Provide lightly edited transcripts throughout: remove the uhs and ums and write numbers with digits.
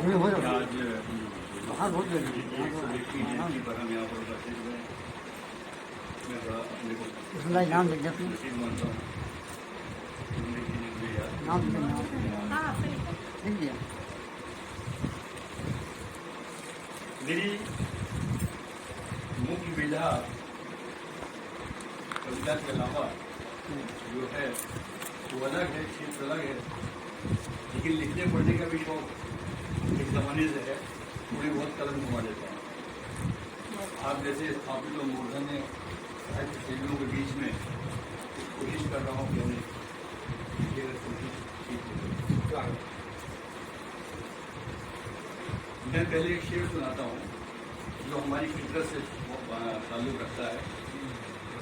आज पर हम यहाँ पर उपस्थित हुए। मैं बड़ा अपने को नाम लिख देते हैं। नसीब मानता हूँ। जिंदगी ने मुझे याद नाम लिख दिया। मेरी मुख्य विधा कविता के अलावा जो है वो अलग है, क्षेत्र अलग है, लेकिन लिखने पढ़ने का भी शौक एक जमाने से है। थोड़ी बहुत कलम घुमा देता हूँ। आप जैसे स्थापित और मूर्धन्य साहित्य शैलियों के बीच में कोशिश कर रहा हूँ कि हमें मैं पहले एक शेर सुनाता हूँ जो हमारी फितरत से ताल्लुक रखता है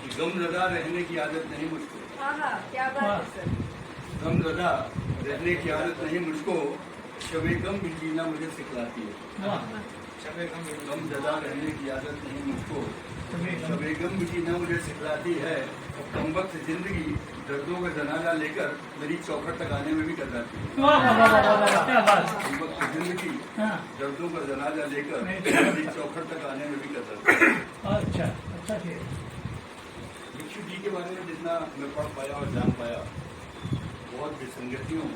कि गमज़दा रहने की आदत नहीं मुझको। क्या बात है सर। गमज़दा रहने की आदत नहीं मुझको, शबे गम भी जीना मुझे सिखलाती है। गमज़दा रहने की आदत नहीं मुझको, शबे गम भी जीना मुझे सिखलाती है। और कम वक्त जिंदगी दर्दों का जनाजा लेकर मेरी चौखट तक आने में भी डराती है। कम वक्त जिंदगी दर्दों का जनाजा लेकर मेरी चौखट तक आने में भी डराती है। अच्छा अच्छा भिक्षु जी के बारे में जितना मैं पढ़ पाया और जान पाया, बहुत विसंगतियों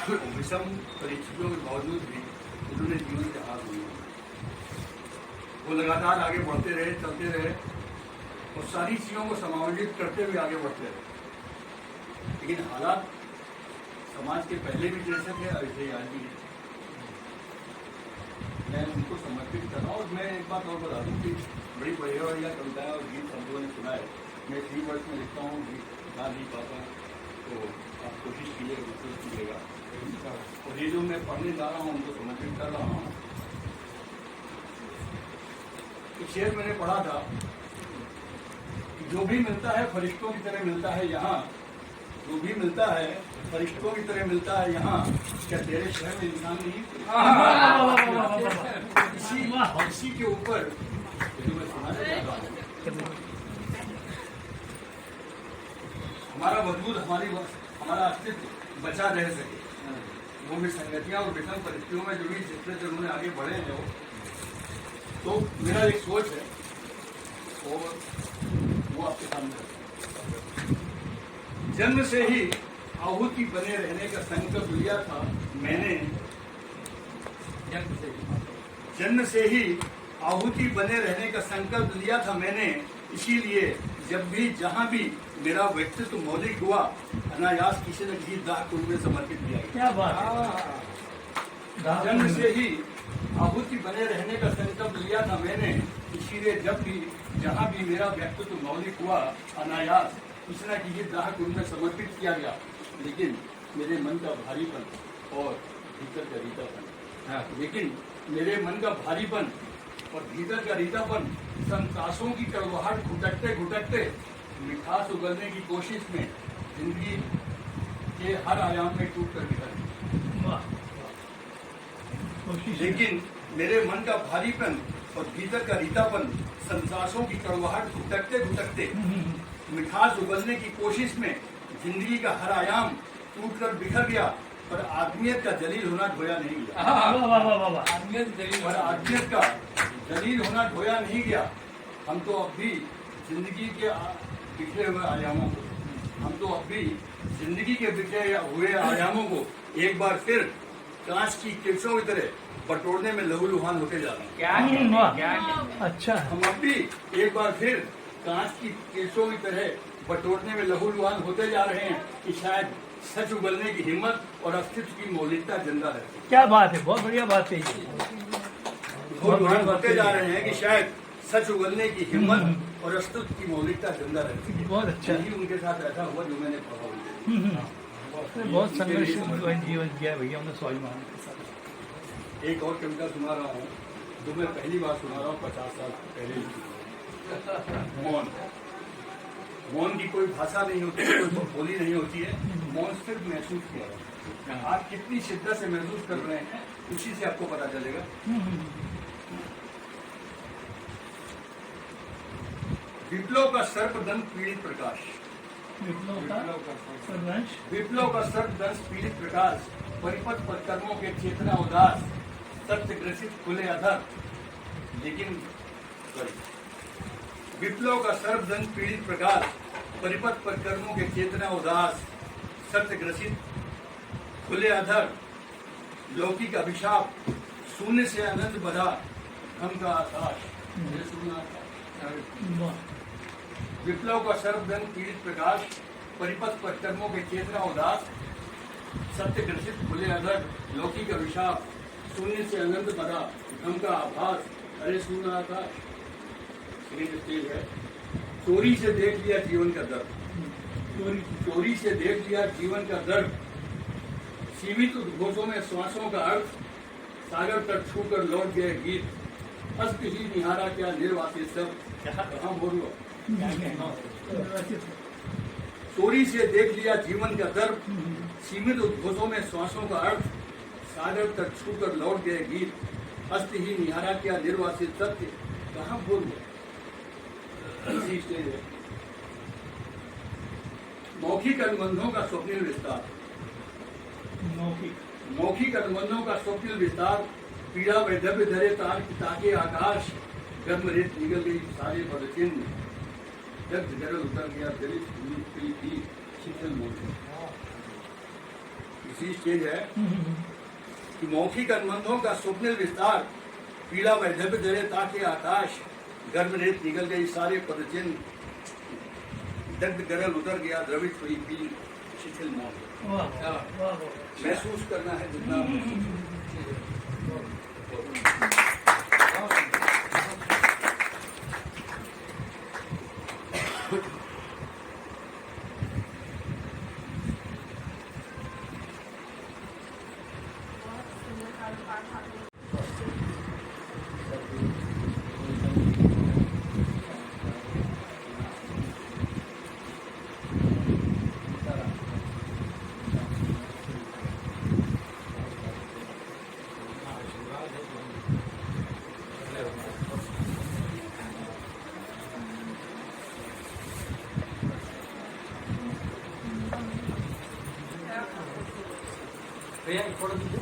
और विषम परिस्थितियों के बावजूद भी उन्होंने जीवन से हार नहीं माना। वो लगातार आगे बढ़ते रहे, चलते रहे और सारी चीजों को समायोजित करते हुए आगे बढ़ते रहे। लेकिन हालात समाज के पहले भी जैसे थे ऐसे ही आज भी हैं। मैं उनको समर्पित कर रहा हूँ। और मैं एक बात और बता दूँ कि बड़ी बढ़िया बढ़िया कविताएं और गीत हम लोगों ने सुना है। मैं 3 वर्ष में लिखता हूँ, गीत गा नहीं पाता हूँ, तो आप कोशिश कीजिएगा, महसूस कीजिएगा। और ये जो मैं पढ़ने जा रहा हूँ उनको समर्पित कर रहा हूँ। एक शेर मैंने पढ़ा था कि जो भी मिलता है फरिश्तों की तरह मिलता है यहाँ, जो भी मिलता है फरिश्तों की तरह मिलता है यहाँ, क्या तेरे शहर में इंसान नहीं? इसी के ऊपर जो मैं सुनाना चाहता हूँ, हमारा वजूद, हमारा अस्तित्व बचा रह सके, वो भी संगतियां और विषम परिस्थितियों में जो भी जितने से उन्होंने आगे बढ़े हैं वो, तो मेरा एक सोच है और वो आपके सामने है। जन्म से ही आहुति बने रहने का संकल्प लिया था मैंने। जन्म से ही आहुति बने रहने का संकल्प लिया था मैंने, इसीलिए जब भी जहां भी मेरा व्यक्तित्व मौलिक हुआ, अनायास किसी न किसी दाह कुल में समर्पित किया गया। क्या बात है। जन्म से ही आहुति बने रहने का संकल्प लिया था मैंने, इसीलिए जब भी जहां भी मेरा व्यक्तित्व मौलिक हुआ, अनायास किसी न किसी दाह कुल में समर्पित किया गया। लेकिन मेरे मन का भारीपन और भीतर का रीतापन, मेरे मन का भारीपन और भीतर का रीतापन संतासों की कड़वाहट घुटकते घुटकते मिठास उगलने की कोशिश में जिंदगी के हर आयाम में टूट कर बिखर गई। लेकिन मेरे मन का भारीपन और भीतर का रीतापन संतासों की कड़वाहट घुटकते घुटकते मिठास उगलने की कोशिश में जिंदगी का हर आयाम टूट कर बिखर गया, पर आदमियत का जलील होना ढोया नहीं गया। आदमियत का जलील होना ढोया नहीं गया। हम तो अब भी जिंदगी के बिखरे हुए आयामों को, एक बार फिर कांच की किरचों की तरह बटोरने में लहूलुहान होते जा रहे हैं। क्या अच्छा। हम अब भी एक बार फिर कांच की किरचों की तरह बटोरने में लहूलुहान होते जा रहे हैं कि शायद सच उगलने की हिम्मत और अस्तित्व की मौलिकता जिंदा रहती है। क्या बात है, बहुत बढ़िया बात है। होते जा रहे हैं कि शायद सच उगलने की हिम्मत और अस्तित्व की मौलिकता जिंदा रहती है। बहुत अच्छा। यही उनके साथ ऐसा हुआ जो मैंने पढ़ा। बहुत संघर्ष जीवन किया भैया उन्होंने स्वाभिमान के साथ। एक और कविता सुना रहा हूँ जो मैं पहली बार सुना रहा हूँ 50 साल पहले। मौन। मौन की कोई भाषा नहीं होती, कोई बोली नहीं होती है। मौन सिर्फ महसूस किया है। आप कितनी शिद्दत से महसूस कर रहे हैं उसी से आपको पता चलेगा। विप्लव का सर्पदंश पीड़ित प्रकाश। विप्लव का सर्पदंश पीड़ित प्रकाश, परिपथ पर कर्मों के चेतना उदास, सत्य ग्रसित खुले अधर, लेकिन विप्लव का सर्वजन पीड़ित प्रकाश, परिपथ पर कर्मों के चेतना उदास, सत्य ग्रसित खुले अधर, लौकिक अभिशाप, शून्य से अनंत बधा, हम का आकाश। ये सुनना था। विप्लव का सर्वजन पीड़ित प्रकाश, परिपथ पर कर्मों के चेतना उदास, सत्य ग्रसित खुले अधर, लौकिक अभिशाप, शून्य से अनंत बधा, हम का आभास, अरे सुनना आकाश। स्टेज है। चोरी से देख लिया जीवन का दर्द, चोरी से देख लिया जीवन का दर्द, सीमित उद्घोषों में श्वासों का अर्थ, सागर तक छूकर लौट गए गीत, हस्त ही निहारा क्या निर्वासित सब, कहाँ बोलो। चोरी से देख लिया जीवन का दर्द, सीमित उद्घोषों में श्वासों का अर्थ, सागर तक छूकर लौट गए गीत, हस्त ही निहारा क्या निर्वासित सत्य, कहाँ बोलो। स्टेज है। मौखिक अनुबंधों का स्वप्निल विस्तार, मौखिक अनुबंधों का स्वप्निल विस्तार, पीड़ा वैधव्य धरे तार ताके आकाश, गर्म रेत निकल गई सारे पदचिन्ह, दग्ध गरल उतर गया दलित भूमि थी शीतल मोती। इसी स्टेज है कि मौखिक अनुबंधों का स्वप्निल विस्तार, पीड़ा वैधव्य धरे ताके आकाश, गर्भ रेत निकल गई सारे पदचिन्ह, दग्ध गरल उतर गया द्रवित हुई पी शिथिल मौत। महसूस करना है जितना भैया थोड़ा दीजिए।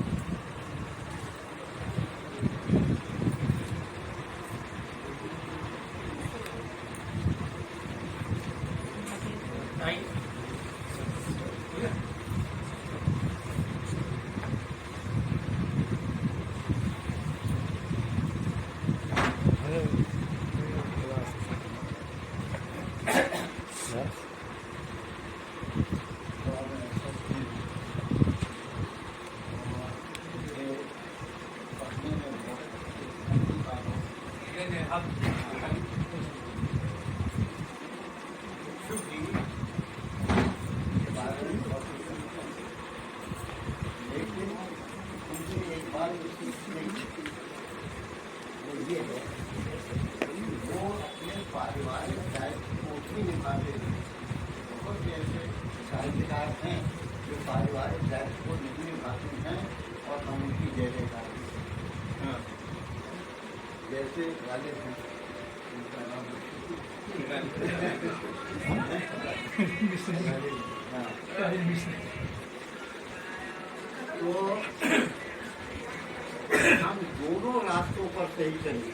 पारिवारिक दायित्व को भी निभाते हैं। बहुत से ऐसे साहित्यकार हैं जो पारिवारिक दायित्व को नहीं निभाते हैं और हम उनकी जय जयकार जैसे वाले हैं उनका नाम तो हम दोनों रास्तों पर सही चलें,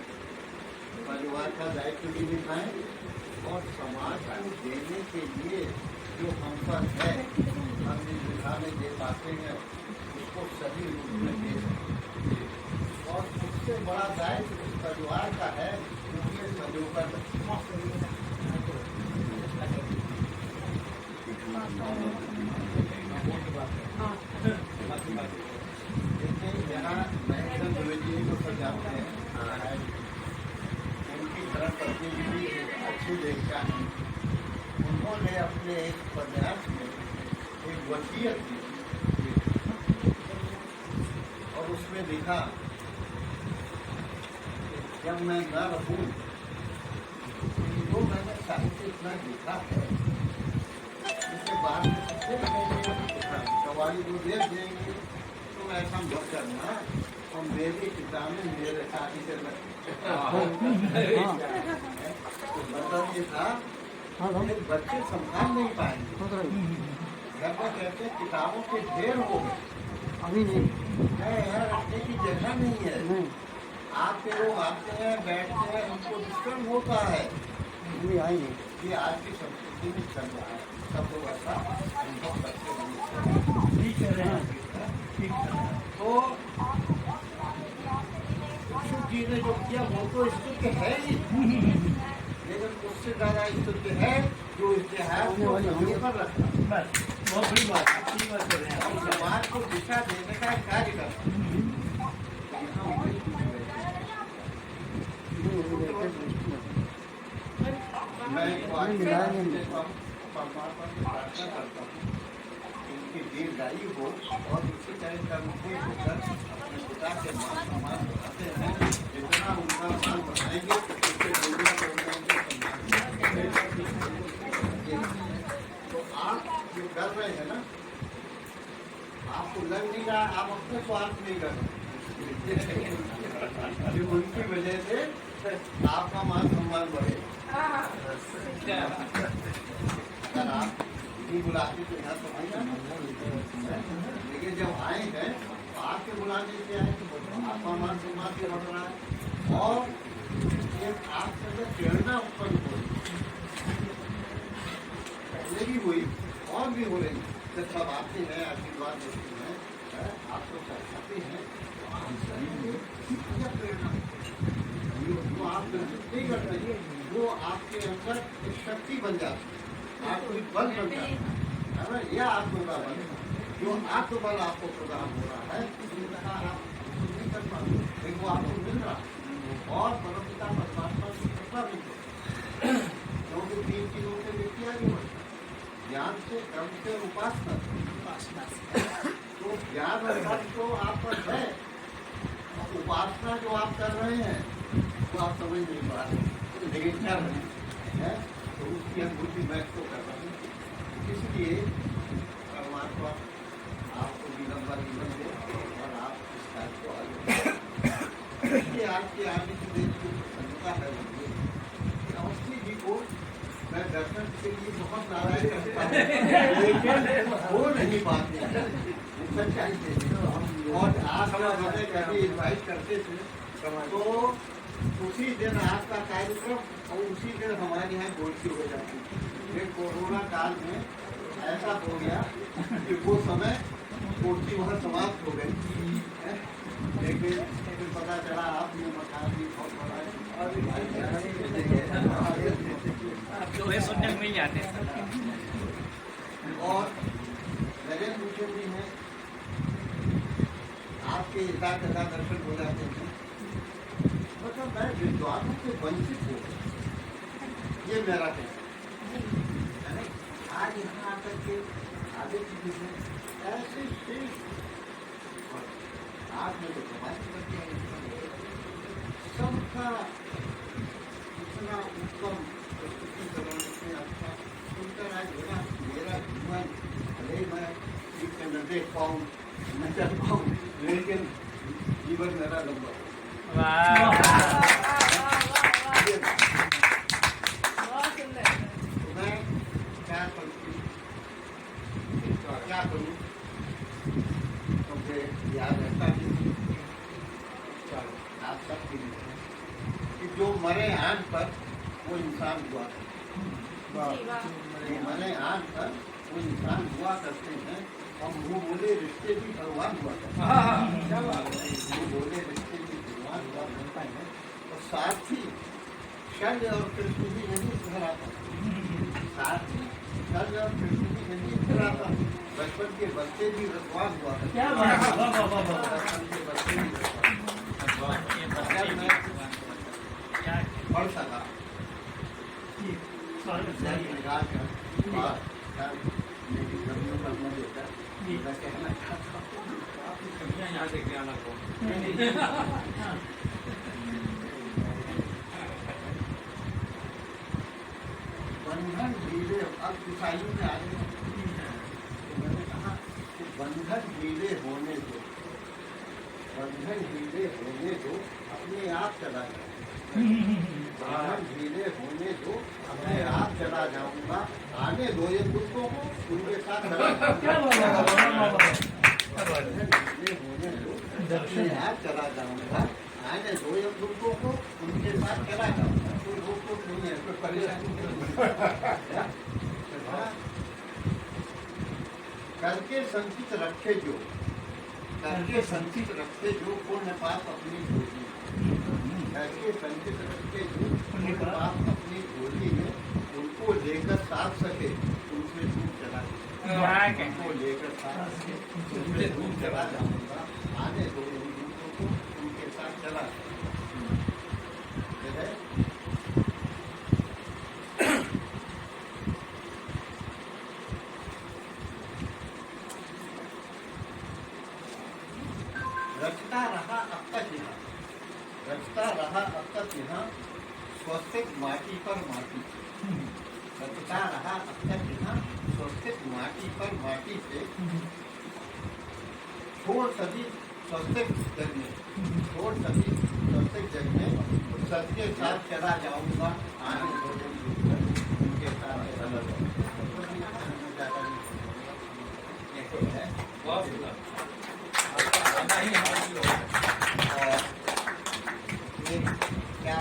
परिवार का दायित्व भी निभाएं और समाज को देने के लिए जो हम पर है, हम जिस दिशा में दे पाते हैं उसको सही रूप में दे सकें। और उससे बड़ा दायित्व उस परिवार का है उसमें सहयोग जैसे यहाँ महसन द्विवेदी को सजाते हैं, उनकी धर्म पत्नी भी एक अच्छी लेखिका है। उन्होंने अपने एक उपन्यास में एक वसीयत दी और उसमें लिखा, जब मैं न रहूं तो मैंने साहित्य इतना लिखा है, उसके बाद सवारी को देख देंगे तो ऐसा मत करना और मेरी किताबें मेरे साथी से मतलब ये था बच्चे संभाल नहीं पाएंगे। घर में कहते किताबों के ढेर हो गए, अभी नहीं है यहाँ रखने की जगह नहीं है। नहीं आपके लोग आते हैं बैठते हैं, हमको डिस्टर्ब होता है। अभी आई नहीं ये आज की संस्कृति में चल रहा है, सब लोग ऐसा अनुभव करते हैं। ठीक कह रहे हैं ठीक कह रहे हैं। तो शिव जी ने जो किया वो तो स्तुत्य है ही, लेकिन उससे ज्यादा स्तुत्य है जो इतिहास को जमीन पर रखा बस बहुत बड़ी बात है, अच्छी बात कर रहे हैं और समाज को दिशा देने का कार्य करता है। यहाँ वही चीज़ है। मैं परमात्मा से प्रार्थना करता हूँ कि उनकी दीर्घायु हो और इसी तरह कर्मठे होकर अपने पिता के मान सम्मान बढ़ाते हैं। जितना उनका मान बढ़ाएंगे उससे दुनिया को उनका सम्मान। तो आप जो कर रहे हैं ना, आपको लग नहीं रहा, आप अपने स्वार्थ नहीं कर रहे। उनकी वजह से आपका मान सम्मान बढ़ेगा। अगर आप नहीं बुलाते तो यहाँ तो नहीं आना, लेकिन जब आए हैं तो आपके बुलाने से आए तो आपका मान सम्मान से बढ़ रहा है और एक आपसे जो प्रेरणा उत्पन्न हो रही, पहले भी हुई और भी हो रही। जब सब आते हैं आशीर्वाद देते हैं, आपको सराहते हैं, तो आप प्रेरणा तो आप नहीं करते, वो आपके अंदर एक शक्ति बन जाती है, आपको एक बल बन जाता है ना। यह आत्मबल है जो आत्मबल आपको प्रदान हो रहा है, जिनका आप नहीं कर पाते, लेकिन वो आपको मिल रहा है और परमपिता परमात्मा की कृपा भी है। क्योंकि 3 चीजों से व्यक्ति आगे बढ़ता है, ज्ञान से, कर्म से, उपासना। तो ज्ञान और कर्म तो आप पर है, उपासना जो आप कर रहे हैं वो आप समझ नहीं पा रहे, लेकिन कर रहे हैं, तो उसकी अनुभूति मैं तो कर रहा हूँ। इसलिए परमात्मा आपको भी लंबा जीवन दे और आप इस कार्य को आगे बढ़ाएं। आज के आगे की देश की प्रसन्नता है मुझे कि अवस्थी जी को मैं दर्शन के लिए बहुत नाराज करता हूँ, लेकिन हो नहीं पाते हैं, सच्चाई से। और आप हमें कभी इन्वाइट करते थे तो उसी दिन आपका कार्यक्रम और उसी दिन हमारे यहाँ गोष्ठी हो जाती थी। ये कोरोना काल में ऐसा हो गया कि वो समय गोष्ठी वहाँ समाप्त हो गई, लेकिन पता चला आपने मकान भी बहुत बड़ा आप जो है सुनने में ही आते हैं। और नरेंद्र भूषण जी हैं, आपके यथा दर्शन हो जाते हैं। मतलब मैं विद्वानों से वंचित हूँ, ये मेरा कहना है। आज यहाँ आकर के आगे चीजें हैं ऐसे श्रेष्ठ, आपने तो समाज करके सबका इतना उत्तम प्रस्तुतिकरण से अच्छा सुनकर आज मेरा जीवन, भले मैं ठीक से न देख पाऊँ न चल पाऊँ, लेकिन जीवन मेरा लंबा हो। मैं क्या करूँ मुझे याद रहता है आप सबके लिए कि जो मरे आग पर वो इंसान हुआ करते हैं, मरे आग पर वो इंसान हुआ करते हैं। और मुँह बोले रिश्ते भी भगवान हुआ करते हैं, मुँह बोले रिश्ते भी भगवान हुआ करता है। और साथी शल्य और कृष्ण भी यही सुधराता, साथी शल्य और कृष्ण भी यही सुधराता। बचपन के बच्चे भी भगवान हुआ करते हैं, बचपन के बच्चे भी पढ़ सका कहना चाहता हूँ यहाँ से ज्ञान को बंधन ढीले, अब ईसाइयों में आगे तो मैंने कहा कि बंधन ढीले होने दो, बंधन ढीले होने दो, अपने आप चला जाए। बंधन ढीले होने दो, अपने आप चला जाऊंगा, आने दो ये कुत्तों को, उनके साथ चला जाऊंगा। मैं आज चला जाऊंगा, आने दो एक लोगों को, उनके साथ चला जाऊंगा, कोई रोक टोक नहीं है, कोई परेशानी नहीं है। करके संचित रखे जो, करके संचित रखे जो पुण्य पाप अपनी झोली, करके संचित रखे जो पुण्य पाप अपनी झोली में, उनको लेकर साथ सके, उनसे दूर चला उनको लेकर साथ सके, उनसे दूर चला जाऊंगा, आने दो उन दूसरों को, उनके साथ चला है। रचता रहा अब तक यहाँ, रचता रहा अब तक यहाँ, स्वस्तिक माटी पर माटी से, रचता रहा अब तक यहाँ, स्वस्तिक माटी पर माटी से, छोड़ सभी स्वस्तिक जग में, छोड़ सभी स्वस्तिक जग में, सबके साथ चला जाऊंगा, आने दो उनके साथ चला जाऊंगा। क्या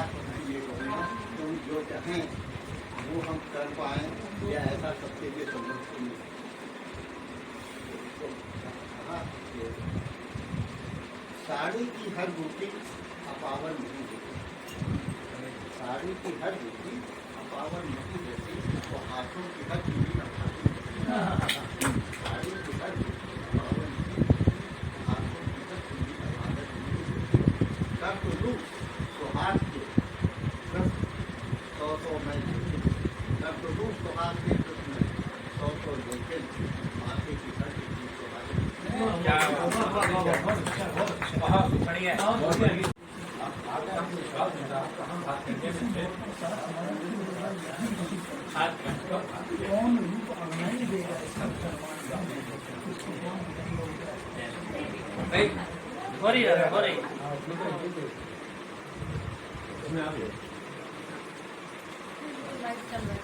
ये कहूँगा, तुम जो चाहें वो हम कर पाए, या ऐसा सबके लिए संभव नहीं। साड़ी की हर बूटी अपावर नहीं देती, साड़ी की हर बूटी अपावर नहीं देती, तो हाथों की हर चीज़ अपावर साड़ी की हर बूटी अपावर नहीं देती, हाथों की हर चीज़ अपावर नहीं देती। कर तो लूँ तो हाथ के सौ मैं देखे, कर तो लूँ तो हाथ के में सौ देखे, माथे की हर चीज़ तो हाथ लाइट चल रहा है।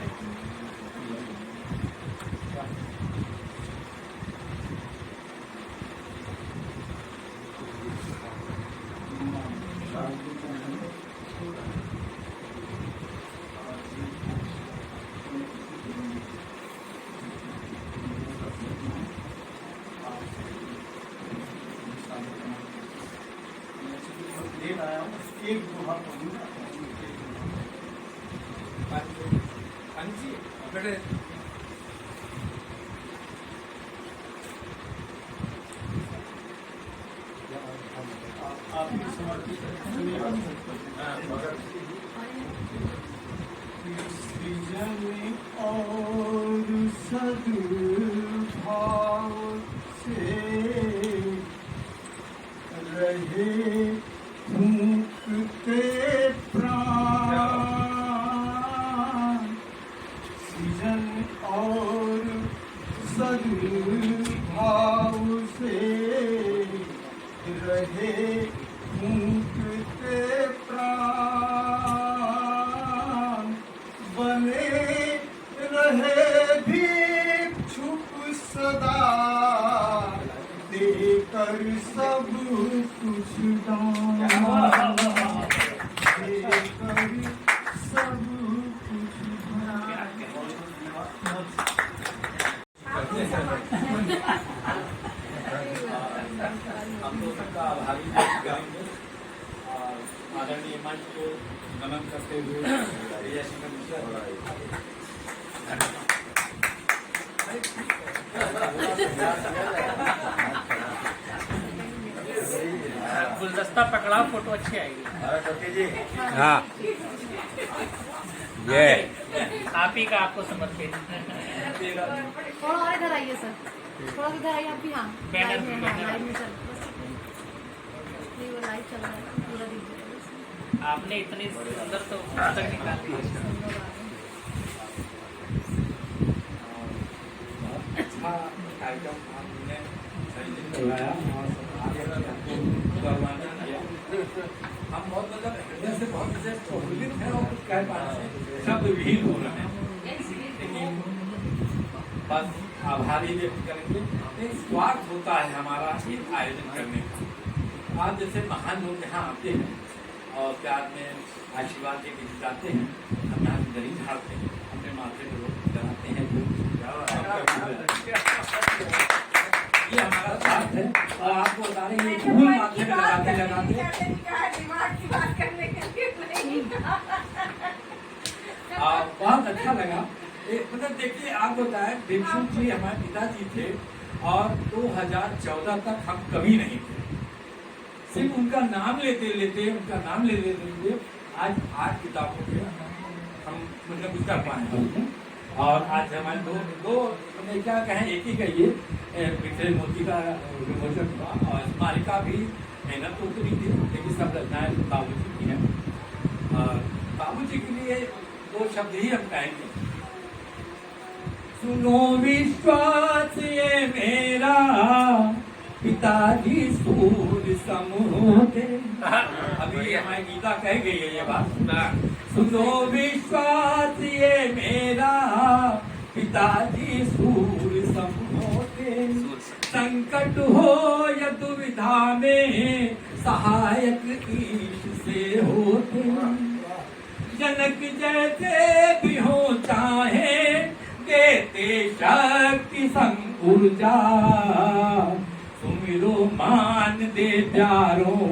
एक दोहा पढ़ूंगा। आपकी समर्पित सृजन और सद्भाव से रहे फूंकते प्राण, सृजन और सद्भाव से रहे फूंकते प्राण, बने रहे भी छुप सदा, देकर सब कुछ दान, देकर सब कुछ हम लोग सबका आभारी गाएंगे और आदरणीय मंच को नमन करते हुए गुलदस्ता पकड़ाओ, फोटो अच्छी आएगी। हाँ ये आप ही का आपको समर्पित। थोड़ा और इधर आइए सर, थोड़ा इधर आइए आप भी। हाँ बैनर लाइव में, बैनर। हाँ लाइव में चल, ये वो लाइव चल रहा है, पूरा दीजिए। आपने इतनी सुंदर तो पुस्तक निकाल दी। अच्छा कार्यक्रम हमने चलाया और आगे हमको करवाना किया। हम बहुत मतलब हृदय से बहुत से प्रफुल्लित हैं और कुछ कह पाने से शब्द विहीन हो रहे हैं, लेकिन बस आभारी व्यक्त करेंगे। एक स्वार्थ होता है हमारा इस आयोजन करने का। आज जैसे महान लोग यहाँ आते हैं और प्यार में आशीर्वाद देके जाते हैं, हम यहाँ दरी झाड़ते हैं, अपने माथे में लोग लगाते हैं, ये हमारा स्वार्थ है। और आपको बता रहे हैं फूल माथे में लगाते लगाते बहुत अच्छा लगा। मतलब देखिए, आपको बताया भिक्षु जी हमारे पिताजी थे और 2014 तक हम कभी नहीं थे। सिर्फ उनका नाम लेते लेते आज 8 किताबों के हम मतलब कुछ कर पाए हैं। और आज हमारे दो क्या कहें, एक ही कहिए, बिखरे मोती का विमोचन हुआ और स्मारिका भी मेहनत तो उतनी थी, लेकिन सब रचनाएं बाबूजी की हैं। और बाबूजी के लिए 2 शब्द ही हम कहेंगे। सुनो विश्वास ये मेरा, पिताजी सूर्य समूह। अभी हमारी गीता कह गई है ये बात। सुनो विश्वास ये मेरा, पिताजी सूर्य समूह। संकट हो या दुविधा में, सहायक ईश से होते। जनक जैसे भी हो चाहे, देते शक्ति संग ऊर्जा। सुमिरो मान दे प्यारों,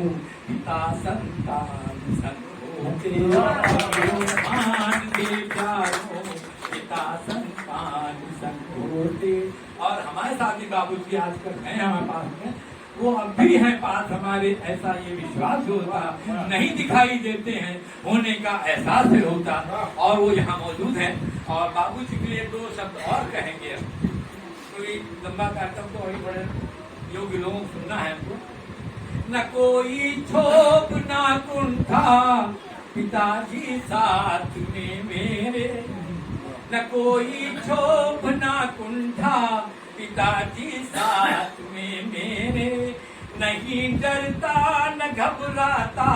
पिता संतान संग होते। सुमिरो मान दे प्यारों, पिता संतान संग होते। और हमारे साथ ही बाबूजी आजकल हैं हमारे पास में, वो अब भी हैं पास हमारे। ऐसा ये विश्वास होता, नहीं दिखाई देते हैं, होने का एहसास होता, और वो यहाँ मौजूद हैं। और बाबूजी के लिए 2 शब्द और कहेंगे। कोई लंबा कार्यक्रम तो अभी बड़े योग्य लोगों को सुनना है हमको। न कोई छोप ना कुंठा, पिताजी साथ में मेरे। न कोई छोप ना कुंठा, पिताजी साथ में मेरे। नहीं डरता न घबराता,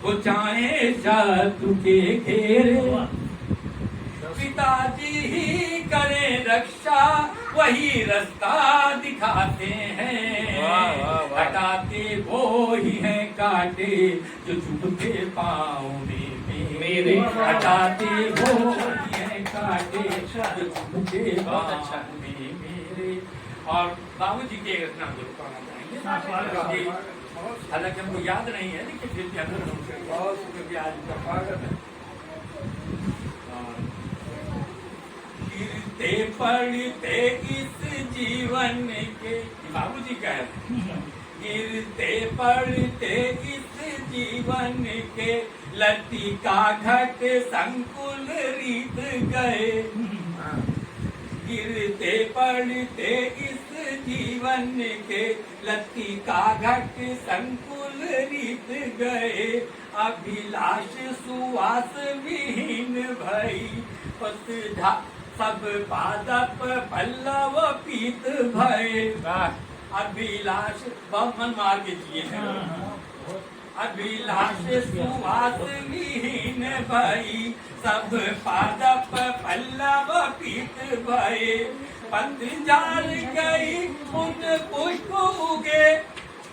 वो चाहे शत्रु के घेरे। पिताजी ही करे रक्षा, वही रास्ता दिखाते हैं। हटाते वो ही हैं काटे, जो चुभते पाँव में मेरे। हटाते वो ही हैं काटे, जो चुभते पाँव में मेरे। और बाबूजी के रचना को पढ़ना चाहेंगे। हालांकि हमको याद नहीं है, लेकिन फिर भी हम बहुत शुक्रिया आज का स्वागत है। गिरते पड़ते इस जीवन के, बाबूजी कह रहे, गिरते पड़ते इस जीवन के, लतिका घट संकुल रीत गए। गिरते पड़ते इस जीवन के, लतिका घट संकुल रीत गए। अभिलाष सुवास विहीन भई, पतझा सब पादप पल्लव पीत भय। अभिलाष बहुत मन मार के जिए हैं। अभिलाष सुवास विहीन भई, सब पादप पल्लव पीत भय। पतझड़ गई पुन पुष्प उगे,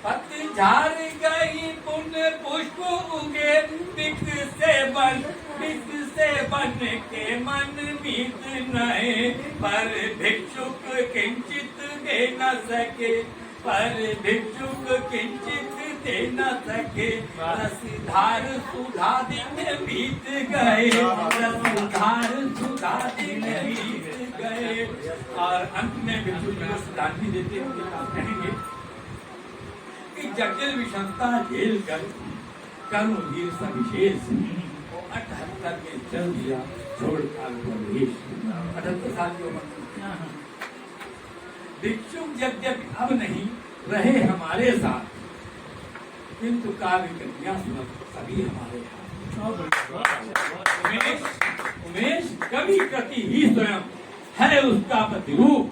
पतझड़ गई पुन पुष्प उगे। बिक से बन के मन मीत नए, पर भिक्षुक किंचित दे न सके। पर भिक्षुक किंचित दे न सके। रसधार सुधा दिन बीत गए, रसधार सुधा दिन बीत गए। और अंत में भिक्षुक को श्रद्धांजलि देते हुए कहेंगे कि जटिल विषमता झेल कर कर्म वीर सविशेष, 78 में चल दिया छोड़ कर परदेश। 78 साल की उम्र। भिक्षुक यद्यपि अब नहीं रहे हमारे साथ, किंतु काव्य कन्या सुलभ सभी हमारे हाथ। उमेश कवि कृति ही स्वयं है उसका प्रतिरूप,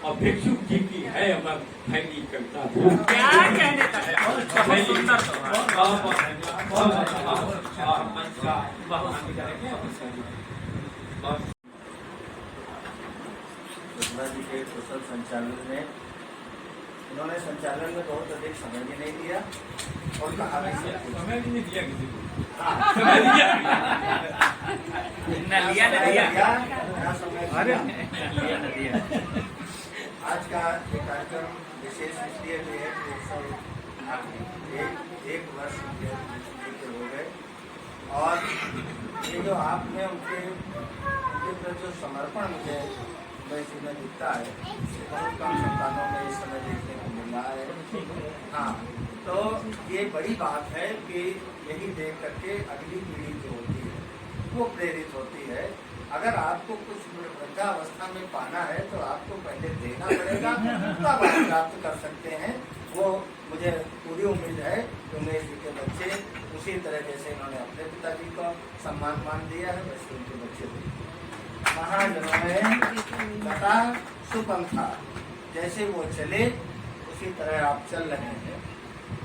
और भिक्षुक जी की है अमर फैली करता धूप। क्या कहने का है, बहुत सुंदर बहुत सभा जी के कुशल संचालन में इन्होंने संचालन में बहुत अधिक समय भी नहीं दिया और कहा भी सब कुछ। समय भी नहीं दिया किसी को। हाँ, समय दिया न लिया न दिया ना समय अरे दिया। लिया न दिया। आज का ये कार्यक्रम विशेष इसलिए भी है कि एक वर्ष उनके हो गए और ये जो आपने उनके प्रति जो समर्पण मुझे इसमें दिखता है बहुत कम संतानों में इस समय देखने को मिल रहा है। हाँ, तो ये बड़ी बात है कि यही देख करके अगली पीढ़ी जो होती है वो प्रेरित होती है। अगर आपको कुछ वृद्धावस्था में पाना है तो आपको पहले देना पड़ेगा, तब आप प्राप्त कर सकते हैं। वो मुझे पूरी उम्मीद है कि उमेश जी के बच्चे उसी तरह जैसे इन्होंने अपने पिताजी को सम्मान मान दिया है वैसे उनके बच्चे भी महाजनों लता सुपंथा जैसे वो चले उसी तरह आप चल रहे हैं।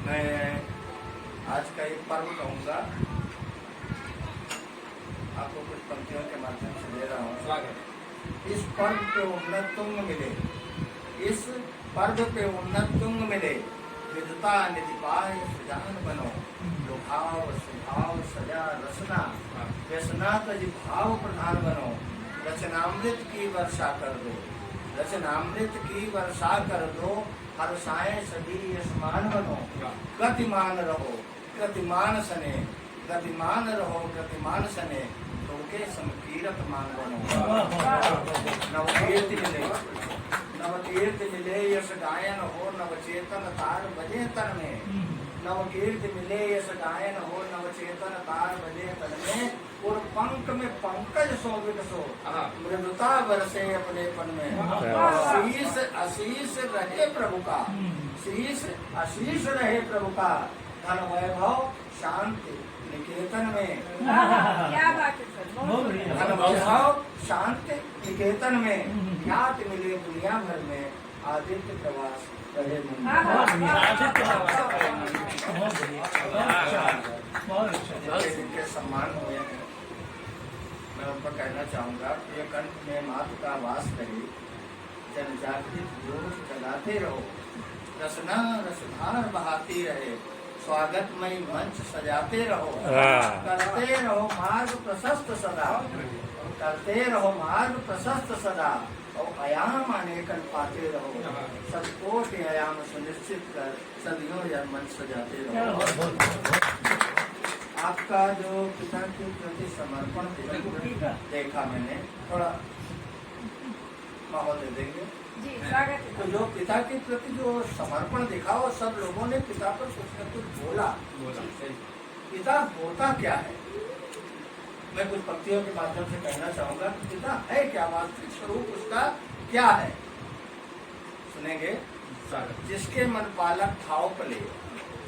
मैं आज का एक पर्व कहूँगा, आपको कुछ पंक्तियों के माध्यम से दे रहा हूँ। इस पर्व पे उन्नत तुंग मिले, इस पर्व पे उन्नत तुंग मिले, विधता निधि पाए सुजान बनो, लुभाव स्वभाव सजा रसना, व्यसना तज भाव प्रधान बनो, रचनामृत की वर्षा कर दो, रचनामृत की वर्षा कर दो, हर्षाएं सभी यशमान बनो, गतिमान रहो गतिमान सने, गतिमान रहो गतिमान सने, लोके समकीरत मान बनो। नवकीर्ति मिले, नवकीर्ति मिले यश गायन हो, नवचेतन तार बजे तन में, नवकीर्ति मिले यश गायन हो, नवचेतन तार बजे तन में, और पंख में पंकज शोभित सो, मृदुता बरसे अपनेपन में, आशीष आशीष रहे प्रभु का, शीश आशीष रहे प्रभु का, धन वैभव शांति निकेतन में, क्या बात है सर, धन वैभव शांति निकेतन में, ख्याति मिले दुनिया भर में, आदित्य प्रवास रहे जिनके सम्मान हुए हैं मैं उन पर कहना चाहूँगा कि ये कंठ में मात का वास रहे, जन जागृत योग जगाते रहो, रसना रसधार बहाती रहे, स्वागतमयी मंच सजाते रहो, करते रहो मार्ग प्रशस्त सदा, करते रहो मार्ग प्रशस्त सदा, और आयाम अनेकन पाते रहो, सबकोट आयाम सुनिश्चित कर सदियों यह मंच सजाते रहो। आपका जो पिता के प्रति समर्पण देखा मैंने, थोड़ा माहौल दे देंगे जी, स्वागत है। तो जो पिता के प्रति जो समर्पण दिखा वो सब लोगों ने पिता पर कुछ न कुछ बोला। पिता होता क्या है, मैं कुछ पंक्तियों के माध्यम से कहना चाहूंगा कि पिता है क्या, वास्तविक स्वरूप उसका क्या है। सुनेंगे। जिसके मन पालक भाव पले,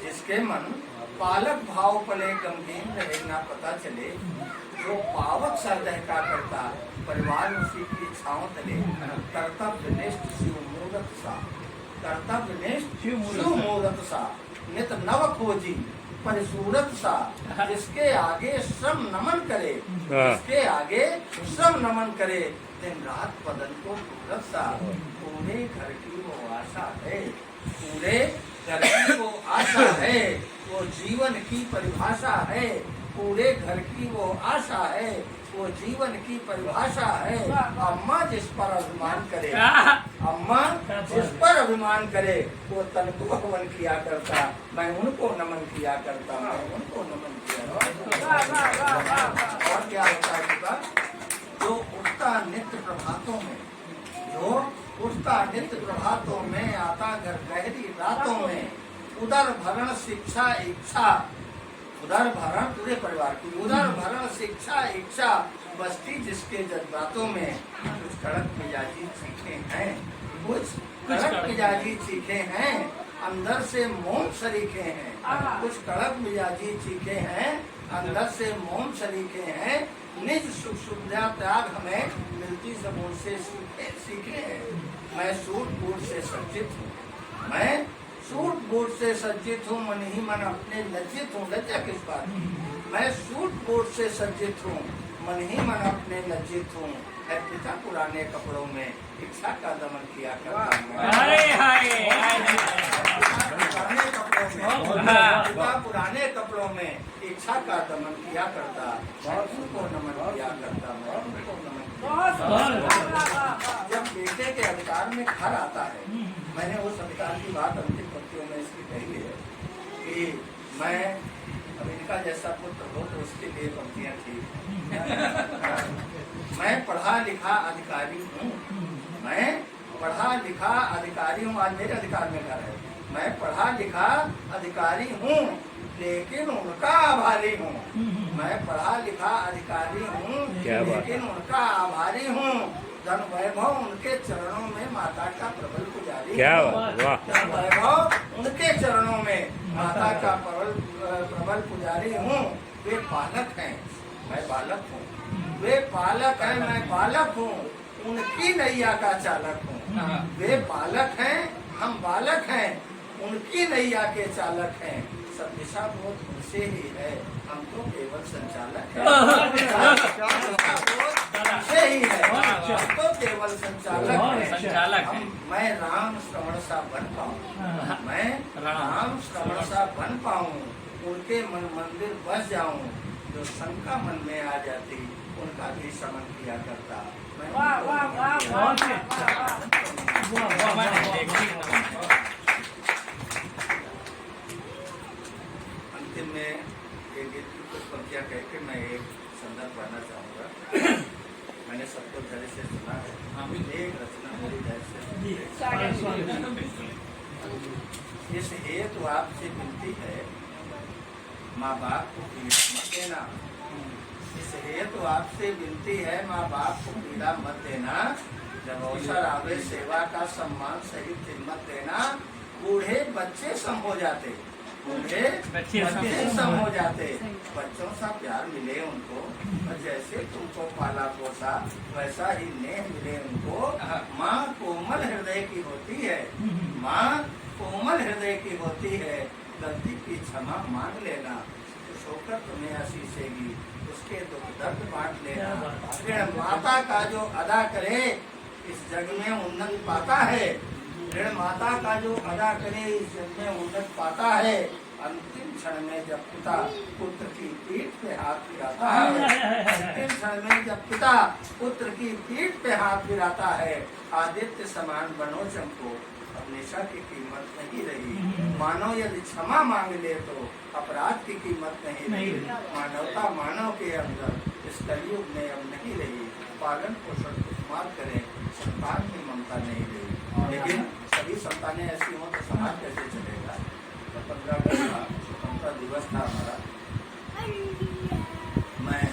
जिसके मन पालक भाव पले, गमगीन रहे ना पता चले, जो पावक सरदह का करता, परिवार उसी की इच्छाओं तले, कर्तव्य निष्ठ शिव मूरत सा, कर्तव्य निष्ठ शिव मूरत सा, नित नव खोजी परिसूरत सा, जिसके आगे श्रम नमन करे, जिसके आगे श्रम नमन करे, दिन रात बदन को पूरत सा, पूरे घर की वो आशा है, पूरे घर की वो आशा है, वो जीवन की परिभाषा है, पूरे घर की वो आशा है, वो जीवन की परिभाषा है। अम्मा जिस पर अभिमान करे, अम्मा जिस पर अभिमान करे, वो तन को हवन किया करता, मैं उनको नमन किया करता, मैं उनको नमन किया करता। और क्या होता है पिता, जो उठता नित्य प्रभातों में, जो उठता नित्य प्रभातों में, आता घर गहरी रातों में, उदर भरण शिक्षा इच्छा, उदर भरण पूरे परिवार की, उदर भरण शिक्षा इच्छा, बस्ती जिसके जज्बातों में, कुछ कड़क मिजाजी सीखे हैं, कुछ कड़क मिजाजी सीखे हैं, अंदर से मौन सरीखे हैं, कुछ कड़क मिजाजी सीखे हैं, अंदर से मौन सरीखे हैं, निज सुख सुविधा त्याग हमें मिलती सबूत से सीखे हैं। मैं सूट बूट से सज्जित हूँ, मैं सूट बूट से सज्जित हूँ, मन ही मन अपने लज्जित हूँ। लज्जा किस बात की, मैं सूट बूट से सज्जित हूँ, मन ही मन अपने लज्जित हूँ, है पिता पुराने कपड़ों में इच्छा का दमन किया करता मैं। अरे हाय पुराने कपड़ों में पिता पुराने कपड़ों में इच्छा का दमन किया करता, मैं उनको नमन किया करता, मैं उनको नमन किया। जब बेटे के अधिकार में घर आता है, मैंने उस अधिकार की बात अंतिम पंक्तियों में इसकी कही है कि मैं अब इनका जैसा पुत्र हो तो उसके लिए पंक्तियां थी। मैं पढ़ा लिखा अधिकारी हूँ, मैं पढ़ा लिखा अधिकारी हूँ, आज मेरे अधिकार में घर है। मैं पढ़ा लिखा अधिकारी हूँ लेकिन उनका आभारी हूँ। मैं पढ़ा लिखा अधिकारी हूँ लेकिन उनका आभारी हूँ। धन वैभव उनके चरणों में माता का प्रबल पुजारी। क्या बात, धन वैभव उनके चरणों में माता का प्रबल पुजारी हूँ। वे बालक हैं, मैं बालक हूँ। वे बालक हैं, मैं बालक हूँ। उनकी नैया का चालक हूँ। वे बालक हैं, हम बालक हैं। उनकी नैया के चालक हैं। सब दिशा बोध उनसे ही है, हम तो केवल संचालक हैं। उनसे ही है, हम तो केवल संचालक हैं। मैं राम श्रवण सा बन पाऊँ, मैं राम श्रवण सा बन पाऊँ। उनके मन मंदिर बस जाऊँ। जो शंका मन में आ जाती उनका भी शमन किया करता। अंतिम में एक गीत की कुछ पंक्तियां कहकर मैं एक संदर्भ पढ़ना चाहूँगा। मैंने सबको धैर्य से सुना है, एक रचना मेरी धैर्य से। इस हेतु आपसे विनती है, माँ बाप को पीड़ा मत देना। इस हेतु आपसे विनती है, माँ बाप को पीड़ा मत देना। जब अवसर आवे सेवा का सम्मान सहित हिम्मत देना। बूढ़े बच्चे सम हो जाते, बूढ़े बच्चे सम हो जाते। बच्चों सा प्यार मिले उनको, जैसे तुमको पाला पोसा वैसा ही नेह मिले उनको। माँ कोमल हृदय की होती है, माँ कोमल हृदय की होती है। गलती की क्षमा मांग लेना, खुश होकर तुम्हें आशीषेगी, उसके दुख दर्द बांट लेना। माता का जो अदा करे इस जग में उन्नत पाता है। ऋण माता का जो अदा करे इस जग में उन्नत पाता है। अंतिम क्षण में जब पिता पुत्र की पीठ पे हाथ फिराता है, अंतिम क्षण में जब पिता पुत्र की पीठ पे हाथ फिराता है। आदित्य समान बनो चमको, अब निशा की कीमत नहीं रही। मानो यदि क्षमा मांग ले तो अपराध की कीमत नहीं रही। मानवता मानव के अंदर इस कलयुग में अब नहीं रही। पालन पोषण कुमार करें, संतान की ममता नहीं रही। लेकिन सभी संतानें ऐसी हों तो समाज कैसे चलेगा। तो 15 अगस्त का स्वतंत्रता दिवस था हमारा। मैं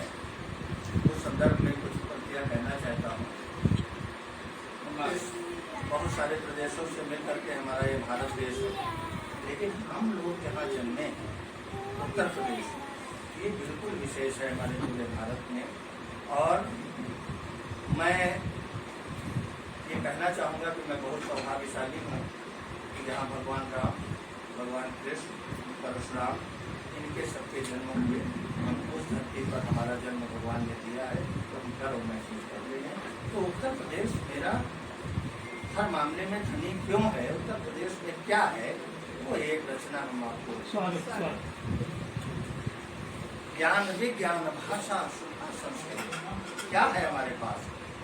उस संदर्भ में कुछ पंक्तियां कहना चाहता हूँ। बहुत सारे प्रदेशों से मिलकर के हमारा ये भारत देश है, लेकिन हम लोग जहाँ जन्मे उत्तर प्रदेश, ये बिल्कुल विशेष है हमारे पूरे भारत में। और मैं ये कहना चाहूँगा कि मैं बहुत सौभाग्यशाली हूँ कि जहाँ भगवान राम, भगवान कृष्ण, परशुराम, इनके सबके जन्म हुए। हम उस धरती पर हमारा जन्म भगवान ने दिया है, तो हम गर्व महसूस कर रहे हैं। तो उत्तर प्रदेश मेरा हर मामले में धनी क्यों है, उत्तर प्रदेश में क्या है, वो एक रचना हम आपको। ज्ञान विज्ञान भाषा सुधा संस्कृत क्या है हमारे पास।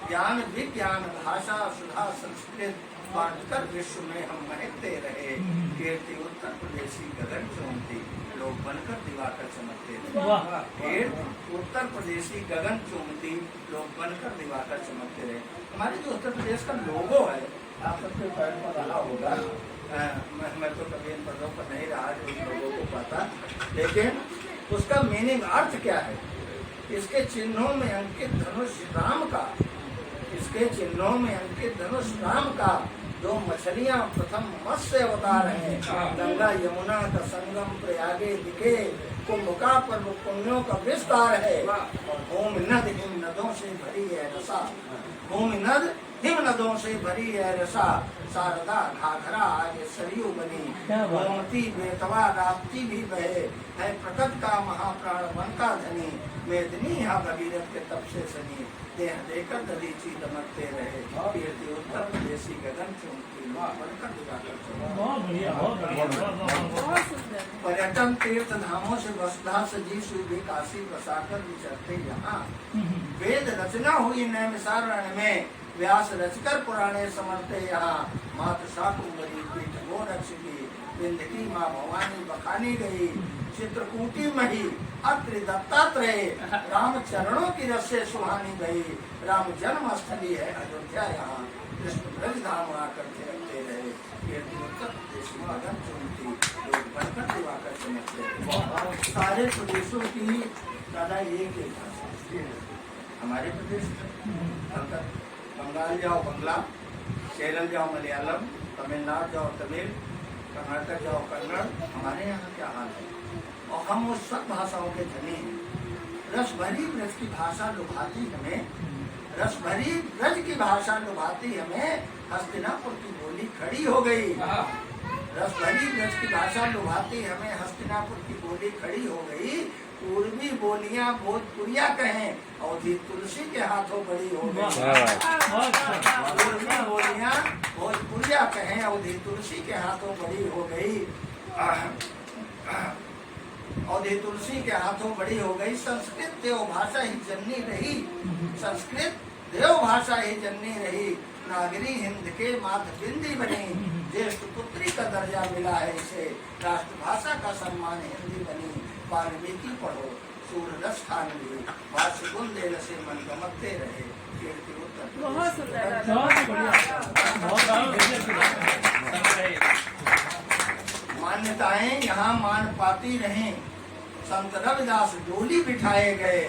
ज्ञान विज्ञान भाषा सुधा संस्कृत बांटकर विश्व में हम महकते रहे। कीर्ति उत्तर प्रदेशी गगन चूमती, लोग बनकर दिवाकर चमकते रहे। उत्तर प्रदेशी गगन चूमती, लोग बनकर दिवाकर चमकते रहे। हमारे जो उत्तर प्रदेश का लोगो है, आप सबके पैर पर रहा होगा। मैं तो कभी इन पदों पर नहीं रहा जो उन लोगों को पता, लेकिन उसका मीनिंग अर्थ क्या है। इसके चिन्हों में अंकित धनुष राम का, इसके चिन्हों में अंकित धनुष राम का। जो मछलियां प्रथम मत्स्य अवतार हैं, गंगा यमुना का संगम प्रयागे दिखे। कुंभ का पर्व पुण्यों का विस्तार है। और भूमि नद हिम नदों से भरी है रसा, भूमि नद हिम नदों से भरी है रसा। शारदा घाघरा आगे सरयू बनी, गोमती बेतवा राप्ती भी बहे। है प्रकट का महाप्राण वन का धनी। सनी, मेदनी यहाँ भगीरथ के तप से सनी, देह देकर दलीची दमकते रहे, कीर्ति उत्तर प्रदेशी गगन चुमकी, बढ़कर दिवाकर बहुत सुंदर। पर्यटन तीर्थ धामों से वसुधा सजी सुबह काशी बसाकर विचरते यहाँ, वेद रचना हुई नैमिषारण्य में, व्यास रचकर पुराने समरते यहाँ, मात शाकुंभरी पीठ वो रक्ष की, बिंद की माँ भवानी बखानी गई, चित्रकूटी मही अत्रि दत्तात्रेय, राम चरणों की रस से सुहानी गई, राम जन्म स्थली है अयोध्या यहाँ, कृष्ण ब्रज धाम आकर थिरकते रहे, कीर्ति उत्तर प्रदेश में मगन चुनती, लोग बनकर दिवाकर चमकते रहे। सारे प्रदेशों की दादा एक ही भाषा, हमारे प्रदेश में बंगाल जाओ बंगला, केरल जाओ मलयालम, तमिलनाडु जाओ तमिल, कर्नाटक जाओ कन्नड़, हमारे यहाँ क्या हाल है। और हम उस सब भाषाओं के धनी हैं। रस भरी ब्रज की भाषा लुभाती हमें, रस भरी ब्रज की भाषा लुभाती हमें, हस्तिनापुर की बोली खड़ी हो गई। रस भरी ब्रज की भाषा लुभाती हमें, हस्तिनापुर की बोली खड़ी हो गई। पूर्वी बोलियां भोजपुरिया कहें, अवधि तुलसी के हाथों बड़ी हो गई। पूर्वी बोलियां भोजपुरिया कहें, अवधि तुलसी के हाथों बड़ी हो गई। अवधि तुलसी के हाथों बड़ी हो गई। संस्कृत देव भाषा ही जननी रही, संस्कृत देव भाषा ही जननी रही। नागरी हिंद के माथ बिंदी बनी, ज्येष्ठ पुत्री का दर्जा मिला है इसे, राष्ट्रभाषा का सम्मान हिंदी बनी। वाल्मीकि पढ़ो सूररस खान ली, भाष्य गुंदेल से मन गमकते रहे, कीर्ति उत्तर। बहुत सुंदर। मान्यताएं यहाँ मान पाती रहें, संत रविदास डोली बिठाए गए,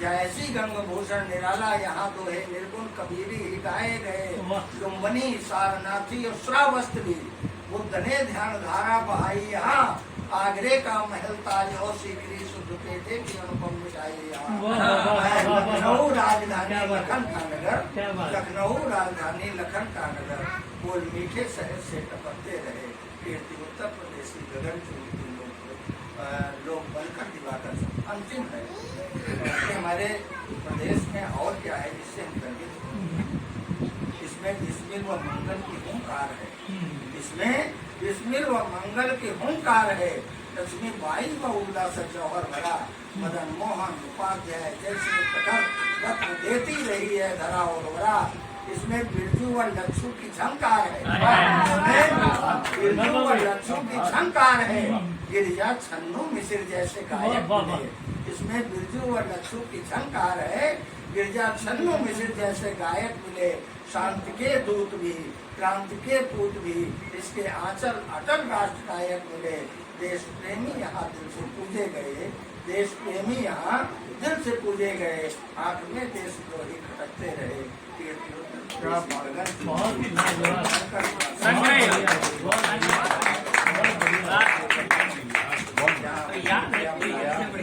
जैसी गंग भूषण निराला यहाँ दोहे निर्गुण कबीरी ही गाए गए। लुम्बनी सारनाथी और श्रावस्त्री, बुद्ध ने ध्यान धारा बहाई यहाँ, आगरे का महल ताज और सीकरी शुद्ध पेटे की अनुपम मिठाई यहाँ। लखनऊ राजधानी लखन का नगर, लखनऊ राजधानी लखन का नगर, बोल मीठे शहर से टपकते रहे, कीर्ति उत्तर प्रदेशी गगन चुनती लोग बनकर दिवाकर। अंतिम है हमारे प्रदेश में और क्या है जिससे हम गर्वित। इसमें बिस्मिल व मंगल की हुंकार है, इसमें बिस्मिल व मंगल की हुंकार है। लक्ष्मी बाई व उदास जौहर भरा, मदन मोहन उपाध्याय जैसे प्रखर रत्न देती रही है धरा और भरा। इसमें बिरजू व लच्छू की झंकार है, बिरजू व लच्छू की झंकार है। गिरिजा छन्नू मिसिर जैसे गायक मिले, इसमें बिरजू व लच्छू की झंकार है। गिरिजा छन्नू मिसिर जैसे गायक मिले, शांति के दूत भी क्रांति के पूत भी, इसके आंचल अटल राष्ट्र गायक मिले। देश प्रेमी यहाँ दिल से पूजे गए, देश प्रेमी यहाँ दिल से पूजे गए, आंख में देशद्रोही खटकते रहे।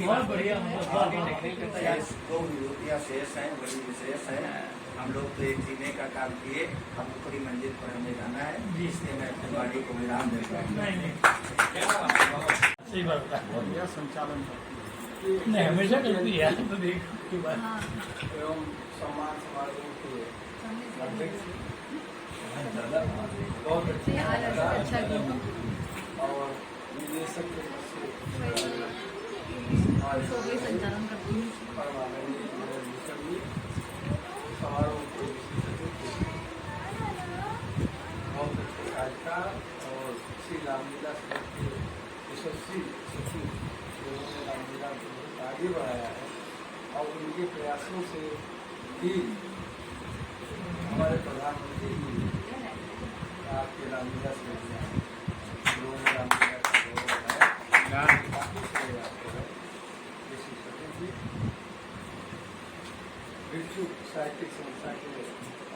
बहुत बढ़िया। दो विभूतियाँ शेष हैं, बड़ी विशेष है। हम लोग तो एक जीने का काम किए, हम ऊपरी मंजिल पर हमें जाना है, इसलिए मैं अपनी गाड़ी को विराम देता हूँ। सही बात है, संचालन नहीं हमेशा करती है तो देख की बात। एवं सम्मान समारोह के अध्यक्ष बहुत अच्छा और निदेशक के संचालन करती हूँ। समारोह को बहुत अच्छे कार्यकार और श्री रामलीला संघ के यशस्वी सचिव जिन्होंने रामलीला को बहुत आगे बढ़ाया है और उनके प्रयासों से ही हमारे प्रधानमंत्री जी आपके रामलीला से उन्होंने रामलीला को बढ़ाया, काफी श्रेय आपको है। जैसे सचिव जी बिरजू साहित्यिक संस्था के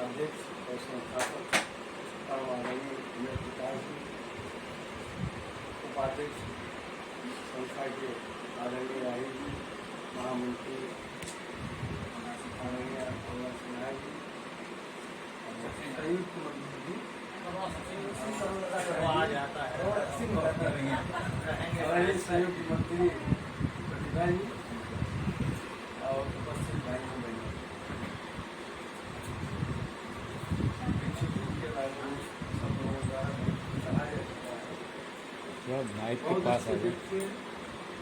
अध्यक्ष और संस्थापक और आदरणीय प्रकाश जी, उपाध्यक्ष संस्था के आदरणीय राही जी, महामंत्री आदरणीय अमर सिन्हा जी, संयुक्त मंत्री जी आ जाता है संयुक्त मंत्री प्रतिभा जी, माइक के बहुत पास अच्छे आ जाए। व्यक्ति हैं।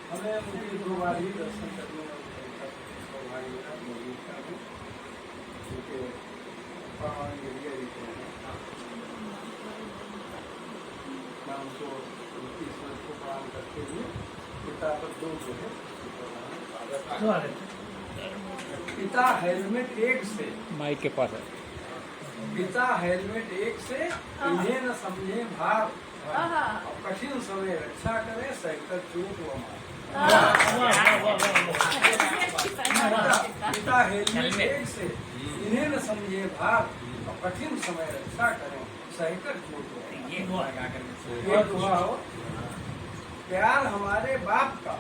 हमें उनकी 2 बार ही दर्शन करने का सौभाग्य मिला, मौजूद था मैं। उनके पहाड़ एरिया ही थे। मैं उनको उनकी सोच को प्रणाम करते हुए पिता पर 2 जो है पिता हेलमेट 1 से माइक के पास है। पिता हेलमेट 1 से इन्हें न समझे भाव और कठिन समय रक्षा करे सहकर चूक व पिता हेलमेट 1 से इन्हें न समझे भाव और कठिन समय रक्षा करें सहकर चूक व ये हुआ क्या करने ये दुआ हो। प्यार हमारे बाप का,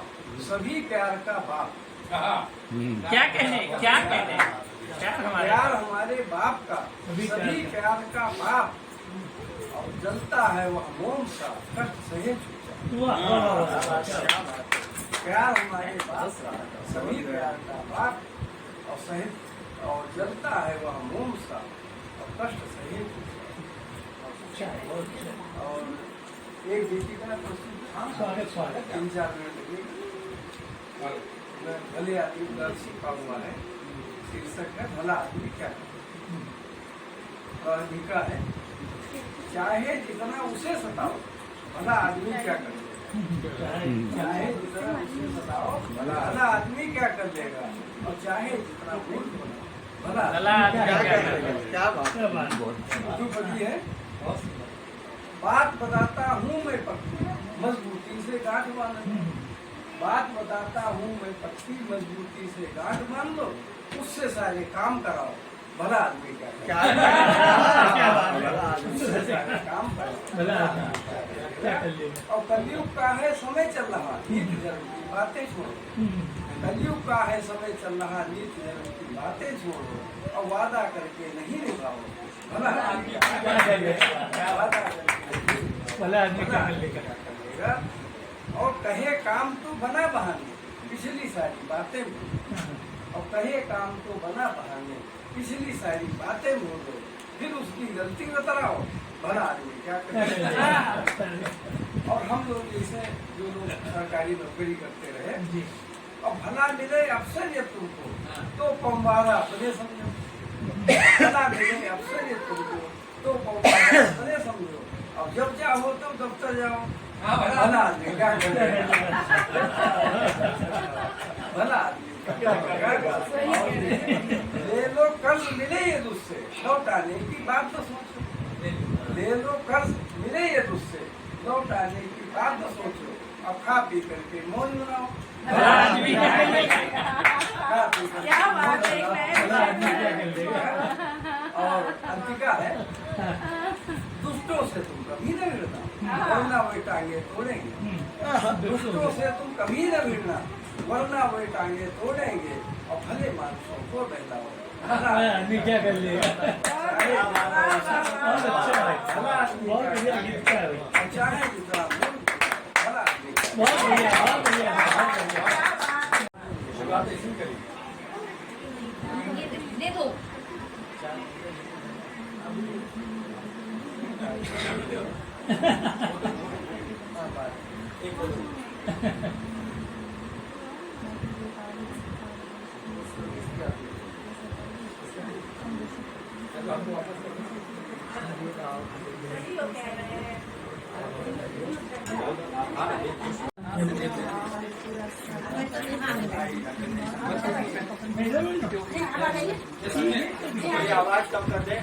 सभी प्यार का बाप। क्या कहने प्यार हमारे प्यार हमारे बाप का, सभी प्यार का बाप और जलता है वह मोम सा कष्ट सहे चुका। प्यार हमारे बाप का, सभी प्यार का बाप और सहित और जलता है वह मोम सा और कष्ट सहे चुका। और एक बेटी का प्रस्तुत स्वागत 3-4 मिनट लगेगा। मैं भले आदमी का सीखा हुआ है, शीर्षक है भला आदमी क्या करे। और लिखा है चाहे जितना उसे सताओ भला आदमी क्या कर लेगा। चाहे जितना उसे सताओ भला आदमी क्या कर लेगा और चाहे जितना मूर्ख बनाओ भला आदमी क्या करेगा। क्या बात मधुपति है। बात बताता हूँ मैं पक्की मजबूती से गांठ बांध। बात बताता हूँ मैं पक्की मजबूती से गांठ बांध लो, उससे सारे काम कराओ भला आदमी क्या काम और कलयुग का है समय चल रहा नीत जन्म की बातें छोड़ो। कलयुग का है समय चल रहा नीत जन्म की बातें छोड़ो और वादा करके नहीं निभाओ भला आदमी क्या करेगा। वादा करके भला आदमी क्या करेगा और कहे काम तो बना बहाने पिछली सारी बातें और कहे काम तो बना बहाने पिछली सारी बातें बोलो फिर उसकी गलती बतलाओ भला आदमी क्या करे। और हम लोग जैसे जो लोग सरकारी नौकरी करते रहे और भला मिले अफसर ये तुमको तो पम्बारा अपने समझो। भला मिले अफसर ये तुमको तो पम्बारा अपने समझो। और जब चाहो तो दफ्तर जाओ भला आदमी क्या करेगा। भला आदमी क्या करेगा। ले लो कर्ज मिले ये तुझसे लौटाने की बात तो सोचो। ले लो कर्ज मिले ये तुझसे लौटाने की बात तो सोचो। अब खा पी करके मौज बनाओ भला आदमी क्या करेगा। खा पी करके क्या बात है, भला आदमी क्या करेगा। और अंतिका है दुष्टों से तुम कभी न भिड़ना वरना वही टांगे तोड़ेंगे। दुष्टों से तुम कभी न भिड़ना वरना वही टांगे तोड़ेंगे और भले मानुषों को बहलाओ भला आदमी क्या कर लेगा। भला आदमी बहुत बढ़िया गीत है। और चाहे जितना मूर्ख भला आदमी बहुत बढ़िया बहुत बढ़िया बहुत बढ़िया। शुरुआत ऐसी करी। दे दो थोड़ी आवाज कम कर दे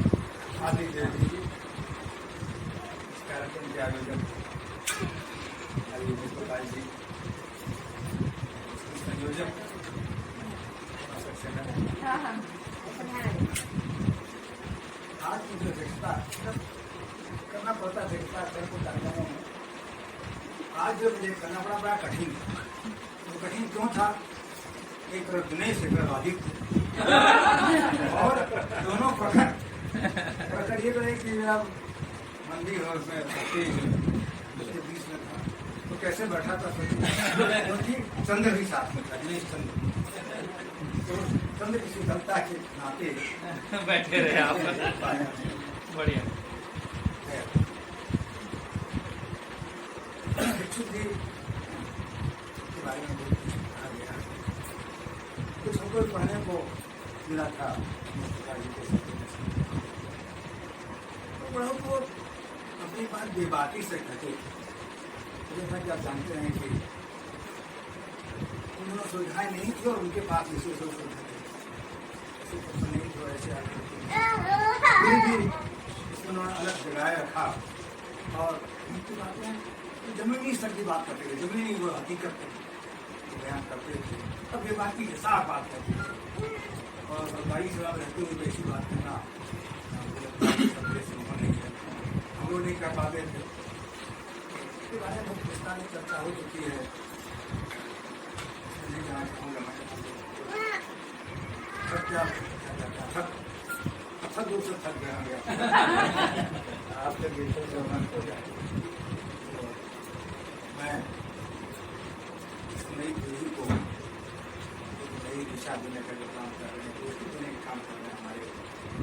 आधी दे दीजिए। इस कार्यक्रम के आयोजक गोपाल जी संयोजक आज की जो व्यवस्था करना पड़ता व्यवस्था को कार्यक्रमों में आज जो मुझे करना पड़ा बड़ा कठिन। वो कठिन क्यों था। एक तरफ दिनेश एक तरफ आदित्य और दोनों प्रखर ये तो एक मेरा मंदिर और उसमें उसके बीच में था तो कैसे बैठा था क्योंकि चंद्र भी साथ में था दिनेश चंद्र तो चंद्र की शीतलता के नाते बैठे रहे आप बढ़िया। भिक्षुक जी के बारे में बहुत कुछ कहा गया। कुछ हमको पढ़ने को मिला था तो बड़ों को अपनी बात बेबाकी से कहते थे। जैसा कि आप जानते हैं कि उन्होंने सुविधाएं नहीं थी और उनके पास इसी सुविधा थी, ऐसे कुछ नहीं तो ऐसे फिर भी इसको उन्होंने अलग जगाए रखा और उनकी बातें जमीनी स्तर की बात करते थे, जमीनी वो हकीकत को बयान करते थे। अब ये बाकी के साफ बात करते थे और सरकारी सेवा में रहते हुए ऐसी बात करना हम लोग नहीं कर पाते थे। इसके बारे में बहुत विस्तार में चर्चा हो चुकी है, नहीं जाना चाहूँगा मैं। थक दूर से थक गया आपके विषय से मन हो जाए। तो मैं इस नई पीढ़ी को एक नई दिशा देने का जो काम कर रहे हैं, दोस्ती देने का काम कर रहे हैं हमारे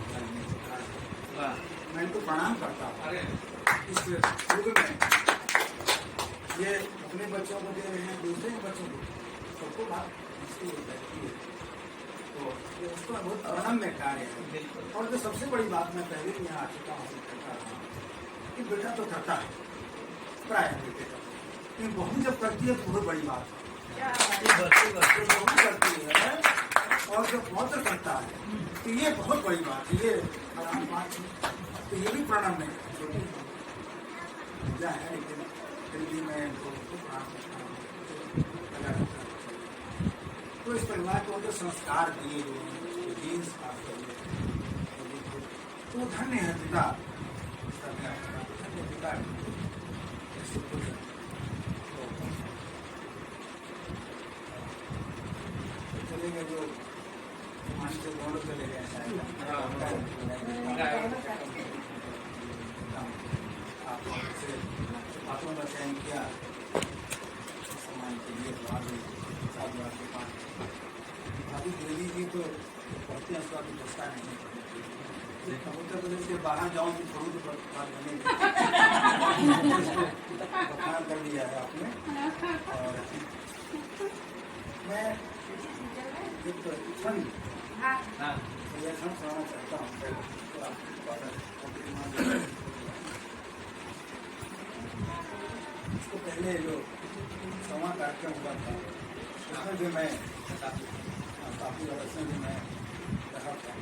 घर में सरकार, मैं इनको प्रणाम करता हूँ। इस युग में ये अपने बच्चों को दे रहे हैं, दूसरे बच्चों को, सबको बात इसकी रहती है। तो उसका बहुत अनम्य कार्य है। और जो सबसे बड़ी बात मैं पहले भी यहाँ आ चुका हूँ करता रहा कि बेटा तो करता है प्राय बेटे का, लेकिन बहू जब करती है तो बहुत बड़ी बात है। बहू करती है और जब पौत्र करता है तो ये बहुत बड़ी बात है, ये आराम बात है। तो ये भी प्रणाम नहीं है, छोटी पूजा है, लेकिन फिर भी मैं प्रणाम करता हूँ। तो इस परिवार को जो संस्कार दिए गए, जीन्स पास करिए, तो धन्य है पिता, धन्य पिता। चले गए जो मान से दोनों चले गए आपसे बातों का चयन किया सम्मान के लिए। तो आगे के पास अभी देवी जी तो पढ़ते हैं, उसका भी पुरस्कार नहीं। उत्तर प्रदेश के बाहर जाऊँ तो थोड़ी तो बात बनेगी, बखान कर दिया है आपने। और मैं एक क्षण सुनाना चाहता हूँ। इसको पहले जो संवाद कार्यक्रम हुआ था उसमें भी मैं काफी अवसर में मैं रहा था।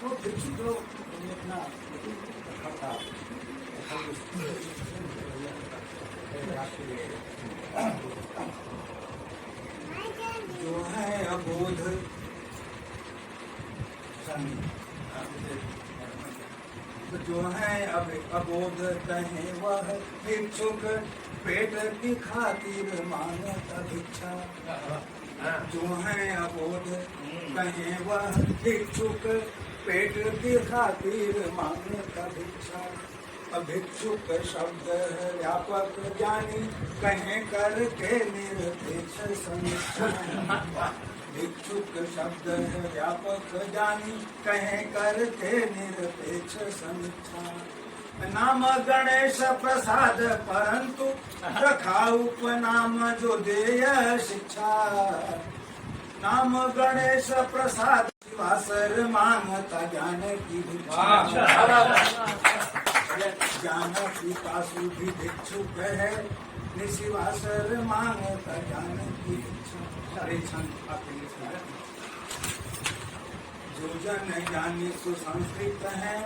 वो भिक्षु जो अपना रखा था जो है अबोध जो है अबोध कहे वह भिक्षुक पेट की खातिर मांगता भिक्षा। जो है अबोध कहे वह भिक्षुक पेट की खातिर मांगता भिक्षा। अभिक्षुक शब्द है व्यापक ज्ञानी कहें करके निरपेक्ष समीक्षा। भिक्षुक शब्द है व्यापक ज्ञानी कहें करके निरपेक्ष समीक्षा। नाम गणेश प्रसाद परंतु रखा उपनाम जो देय शिक्षा। नाम गणेश प्रसाद वासर मांगता ज्ञान की भिक्षा। ज्ञान की पासु भी भिक्षुक है निशिवासर मांगता ज्ञान की भिक्षा। जो जन ज्ञानी सुसंस्कृत है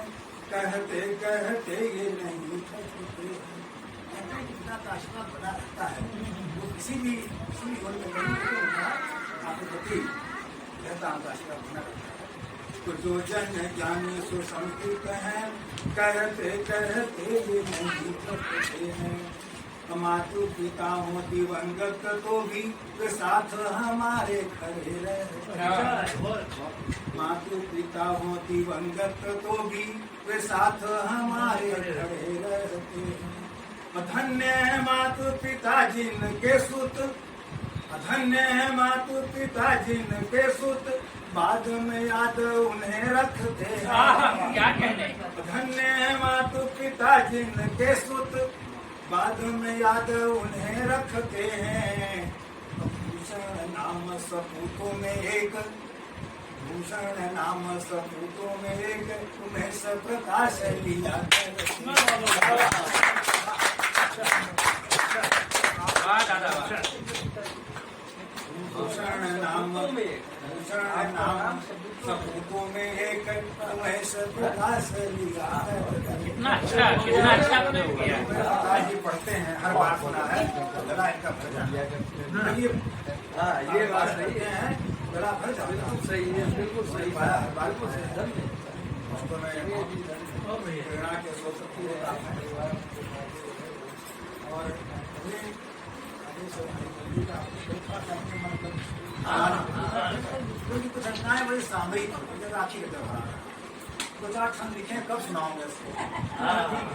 कहते कहते ये नहीं थकते हैं। इतना का आशीर्वाद बना रहता है, वो किसी भी गोल में आपके प्रति रहता आपका आशीर्वाद बना रहता है। तो जो जन ज्ञानी सुसंस्कृत है कहते कहते ये नहीं थकते हैं। मातु पिता हो दिवंगत तो भी वे साथ हमारे खड़े रहे। मातु पिता हो दिवंगत तो भी वे साथ हमारे खड़े रहते हैं। धन्य है मातु पिता जिनके सुत, धन्य है मातु पिता जिनके सुत, बाद में याद उन्हें रखते हैं। क्या कहने धन्य है मातु पिता जिनके सुत, बाद में याद उन्हें रखते हैं। भूषण नाम सपूतों में एक, भूषण नाम सपूतों में एक, तुम्हें सब प्रकाश लिया भूषण नाम सपूतों में एक, तुम्हें सब प्रकाश लिया। कितना अच्छा प्रयोग किया है। आज ये पढ़ते हैं, हर बार सुना है, गला इनका भर जाता है। हाँ, ये बात सही है, गला भर जाता है। बिल्कुल सही है, बिल्कुल सही बात को सही। उसको मैं प्रेरणा के सो सकती होता है। और क्योंकि कुछ घटनाएं बड़ी सामयिक होती है, राखी का त्योहार, दो चार क्षण लिखे, कब सुनाऊंगा इसको।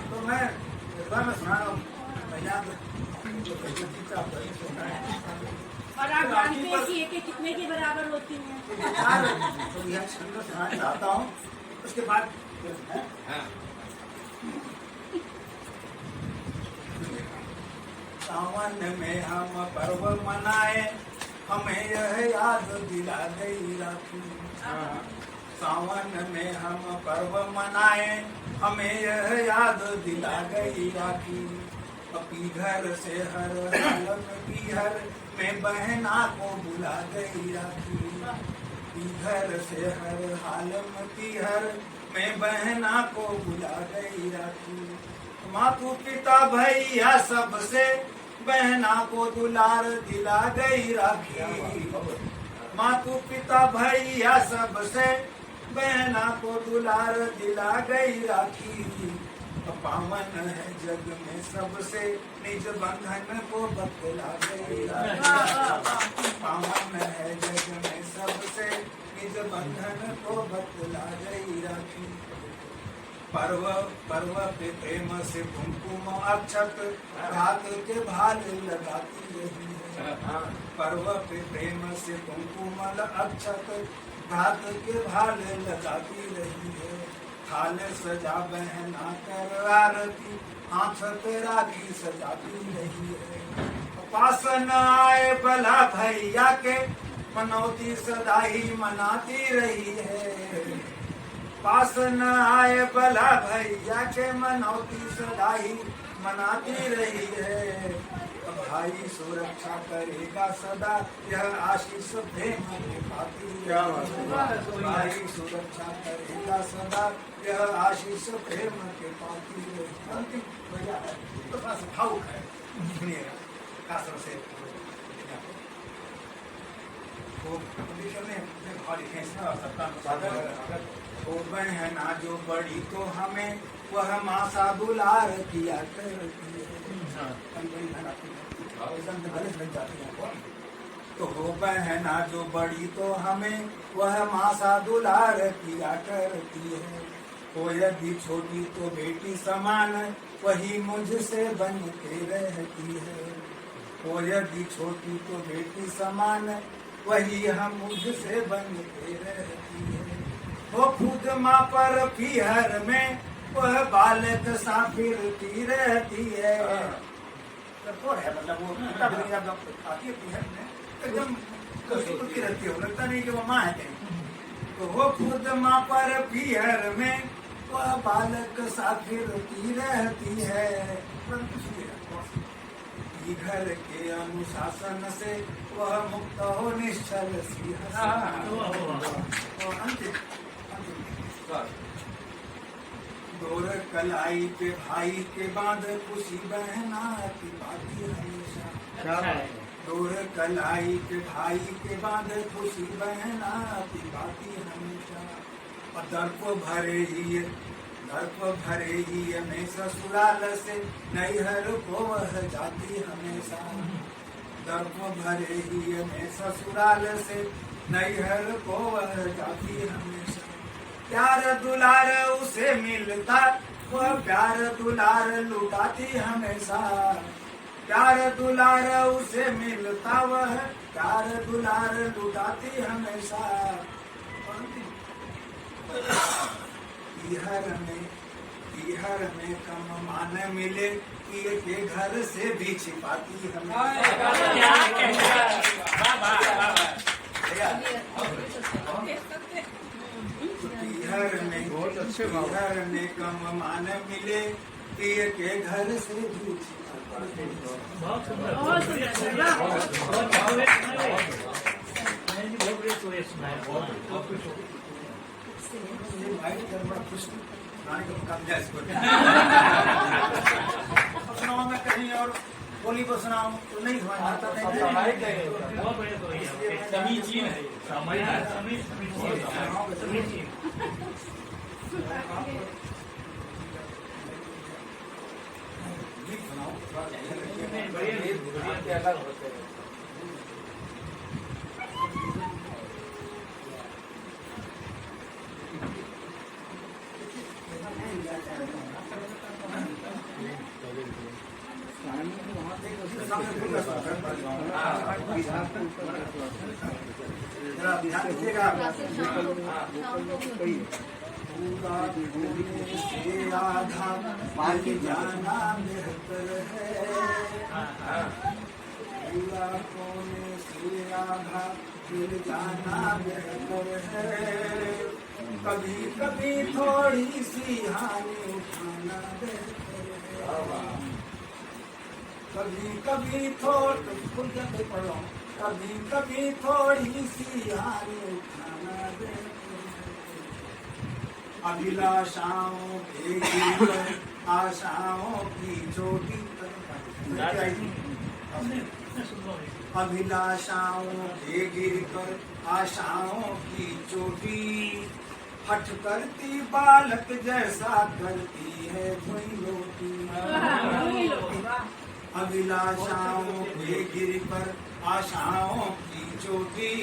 तो मैं सुना रहा हूँ। और आप जानते हैं कि एक कितने के बराबर होती है? तो यह छंद सुनाना चाहता हूँ, उसके बाद सावन में हम पर्व मनाए, हमें यह याद दिला गई राखी। सावन में हम पर्व मनाए, हमें यह याद दिला गई राखी। अपी घर से हर हालम की हर में बहना को बुला गई राखी। घर से हर हालम की हर में बहना को बुला गई राखी। मातु पिता भैया सबसे बहना को दुलार दिला गई राखी। मातु पिता भैया सबसे बहना को दुलार दिला गई राखी। पावन है जग में सबसे निज बंधन को बतला गई राखी। पावन है जग में सबसे निज बंधन को बतला गई राखी। पर्व पर्व पे प्रेम से कुमकुम अक्षत घात के भाल लगाती रही है। पर्व पे प्रेम से कुमकुम अक्षत घात के भाल लगाती रही है। थाल सजा बहना कर आरती हाथ पे राखी सजाती रही है। पास न आए भला भैया के मनौती सदा ही मनाती रही है। पास न आए भला भैया के मनौती सदा ही मनाती रही है। भाई सुरक्षा करेगा सदा यह आशीष प्रेम के पाती रही। भाई सुरक्षा करेगा सदा यह आशीष प्रेम के पाती रही। अंतिम भैया है तो थोड़ा सा भावुक है, सुनिएगा खास तरह से। बहना जो बड़ी तो हमें वह मासा दुलार किया करती है। तो हो बहना जो बड़ी तो हमें वह मासा दुलार किया करती है। तो यदि छोटी तो बेटी समान वही मुझसे बन के रहती है। तो यदि छोटी तो बेटी समान वही हम मुझसे बन के रहती है। वो खुद माँ पर पीहर में वह बालक सा फिरती रहती है। कठोर है, मतलब वो जब आती है पीहर में एकदम की रहती है, लगता नहीं कि वो माँ है कहीं। तो वो खुद माँ पर पीहर में वह बालक सा फिरती रहती है। घर के अनुशासन से वह मुक्त हो निश्चल सी डोर कलाई पे भाई के बांध खुशी बहना की बाती हमेशा। डोर कलाई पे भाई के बांध खुशी बहना की बाती हमेशा। और दर्प भरे ही में ससुराल से नैहर को वह जाती हमेशा। दर्प भरे ही में ससुराल से नैहर को वह जाती हमेशा। प्यार दुलार उसे मिलता वह प्यार दुलार लुटाती हमेशा, प्यार दुलार उसे मिलता वह, प्यार दुलार लुटाती हमेशा। हर में कम मान मिले, किए के घर से भी छिपाती हमेशा। हर में कम मान मिले, किए के घर से भी छिपाती सुनाओ मैं कहीं और बोली को सुनाऊं तो नहीं समझ आता। समीचीन है, ध्यान दीजिएगा। पूरा खोने से आधा मान जाना बेहतर है, पूरा खोने से आधा मिल जाना बेहतर है। कभी कभी थोड़ी सी हानि उठाना बेहतर है, कभी कभी कभी कभी थोड़ी सी हानि उठाना बेहतर है। अभिलाषाओं के गिर आशाओं की चोटी अभिलाषाओं के गिर कर आशाओं की चोटी, हठ करती बालक जैसा करती है धुई लोटी। अभिलाषाओं के गिर पर आशाओं की चोटी,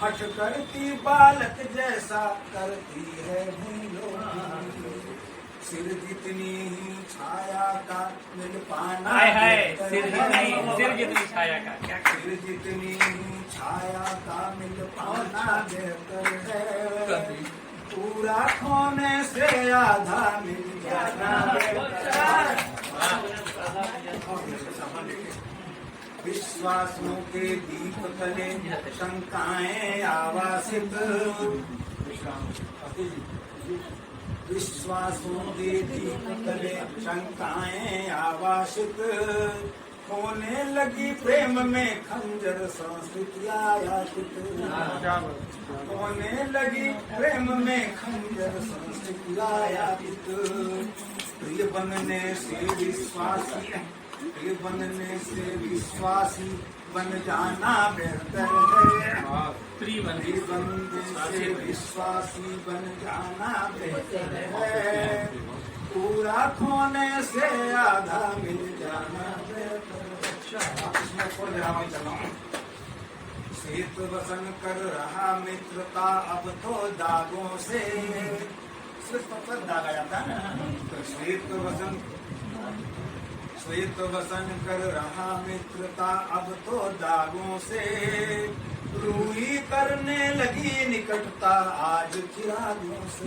हठ करती बालक जैसा करती है धुई लोटी। सिर जितनी ही छाया का मिल पाना, सिर जितनी छाया का क्या, सिर जितनी ही छाया का मिल पाना बेहतर है। पूरा खोने से आधा मिल जाना बेहतर है। विश्वासों के दीप तले शंकाएं आवासित, विश्वासों के दीप तले शंकाएं आवासित। होने लगी प्रेम में खंजर संस्कृतियां याचित, होने लगी प्रेम में खंजर संस्कृतियां याचित। प्रिय बनने से विश्वासी, प्रिय बनने से विश्वासी बन जाना बेहतर है। प्रिय बनने से विश्वासी बन जाना बेहतर है। पूरा खोने से आधा मिल जाना बेहतर है। शीत वसन कर रहा मित्रता अब तो दागों से, सिर्फ पर दागा जाता है ना। तो शीत वसन कर रहा मित्रता अब तो दागों से, रूही करने लगी निकटता आज चिरागों से।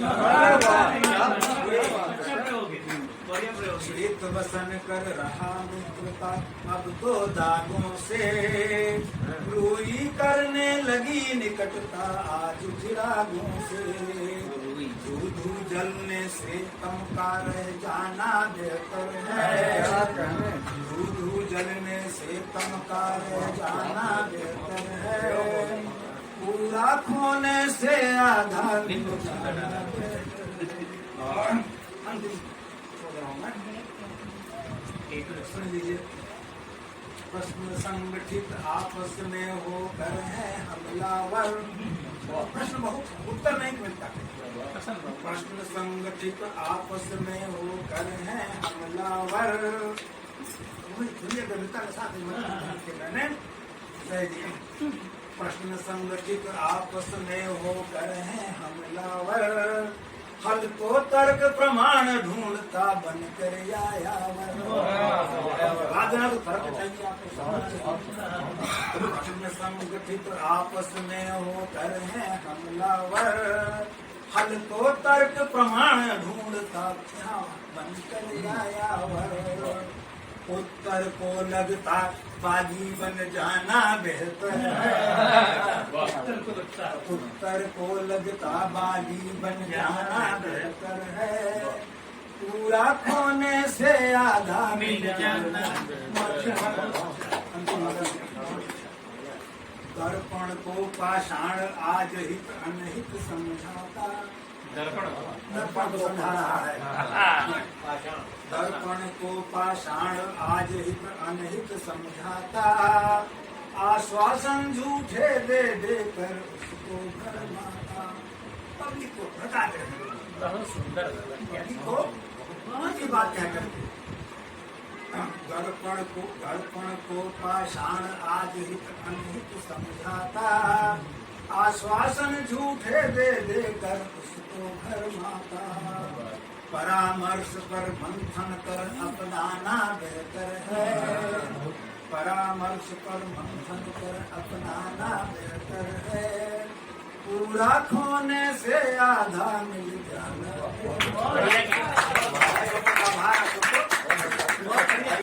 शीत वसन कर रहा मित्रता अब तो दागों से, रूही करने लगी निकटता आज चिरागों से। धू जलने से कम का रह जाना बेहतर है, धू जलने से कम का रह जाना बेहतर है। पूरा खोने से आधा मिल जाना बेहतर है। अंतिम सुन लीजिए। प्रश्न संगठित आपस में होकर है हमलावर, प्रश्न बहुत उत्तर नहीं मिलता। प्रश्न संगठित आपस में होकर है हमलावर, दुनिया गलता के साथ मैंने प्रश्न संगठित आपस में होकर है हमलावर। हल को तर्क प्रमाण ढूंढता बन कर आया राजना तो फर्क चाहिए आपको संगठित आपस में होकर है हमलावर हल को तर्क प्रमाण ढूंढता क्या बन कर आया उत्तर को लगता बागी बन जाना बेहतर है उत्तर को लगता बागी बन जाना बेहतर है पूरा खोने से आधा मिल जाना दर्पण को पाषाण आज हित अनहित समझाता दर्पण को समझा रहा है दर्पण को पाषाण आज हित अनहित समझाता आश्वासन झूठे दे देकर उसको भरमाता पब्लिक को भगा दे बहुत सुंदर पब्लिक को बहुत ही बात कह करके दर्पण को पाषाण आज हित अनहित समझाता आश्वासन झूठे दे देकर उसको भरमाता परामर्श पर मंथन कर अपनाना बेहतर है परामर्श पर मंथन कर अपनाना बेहतर है पूरा खोने से आधा मिल जाना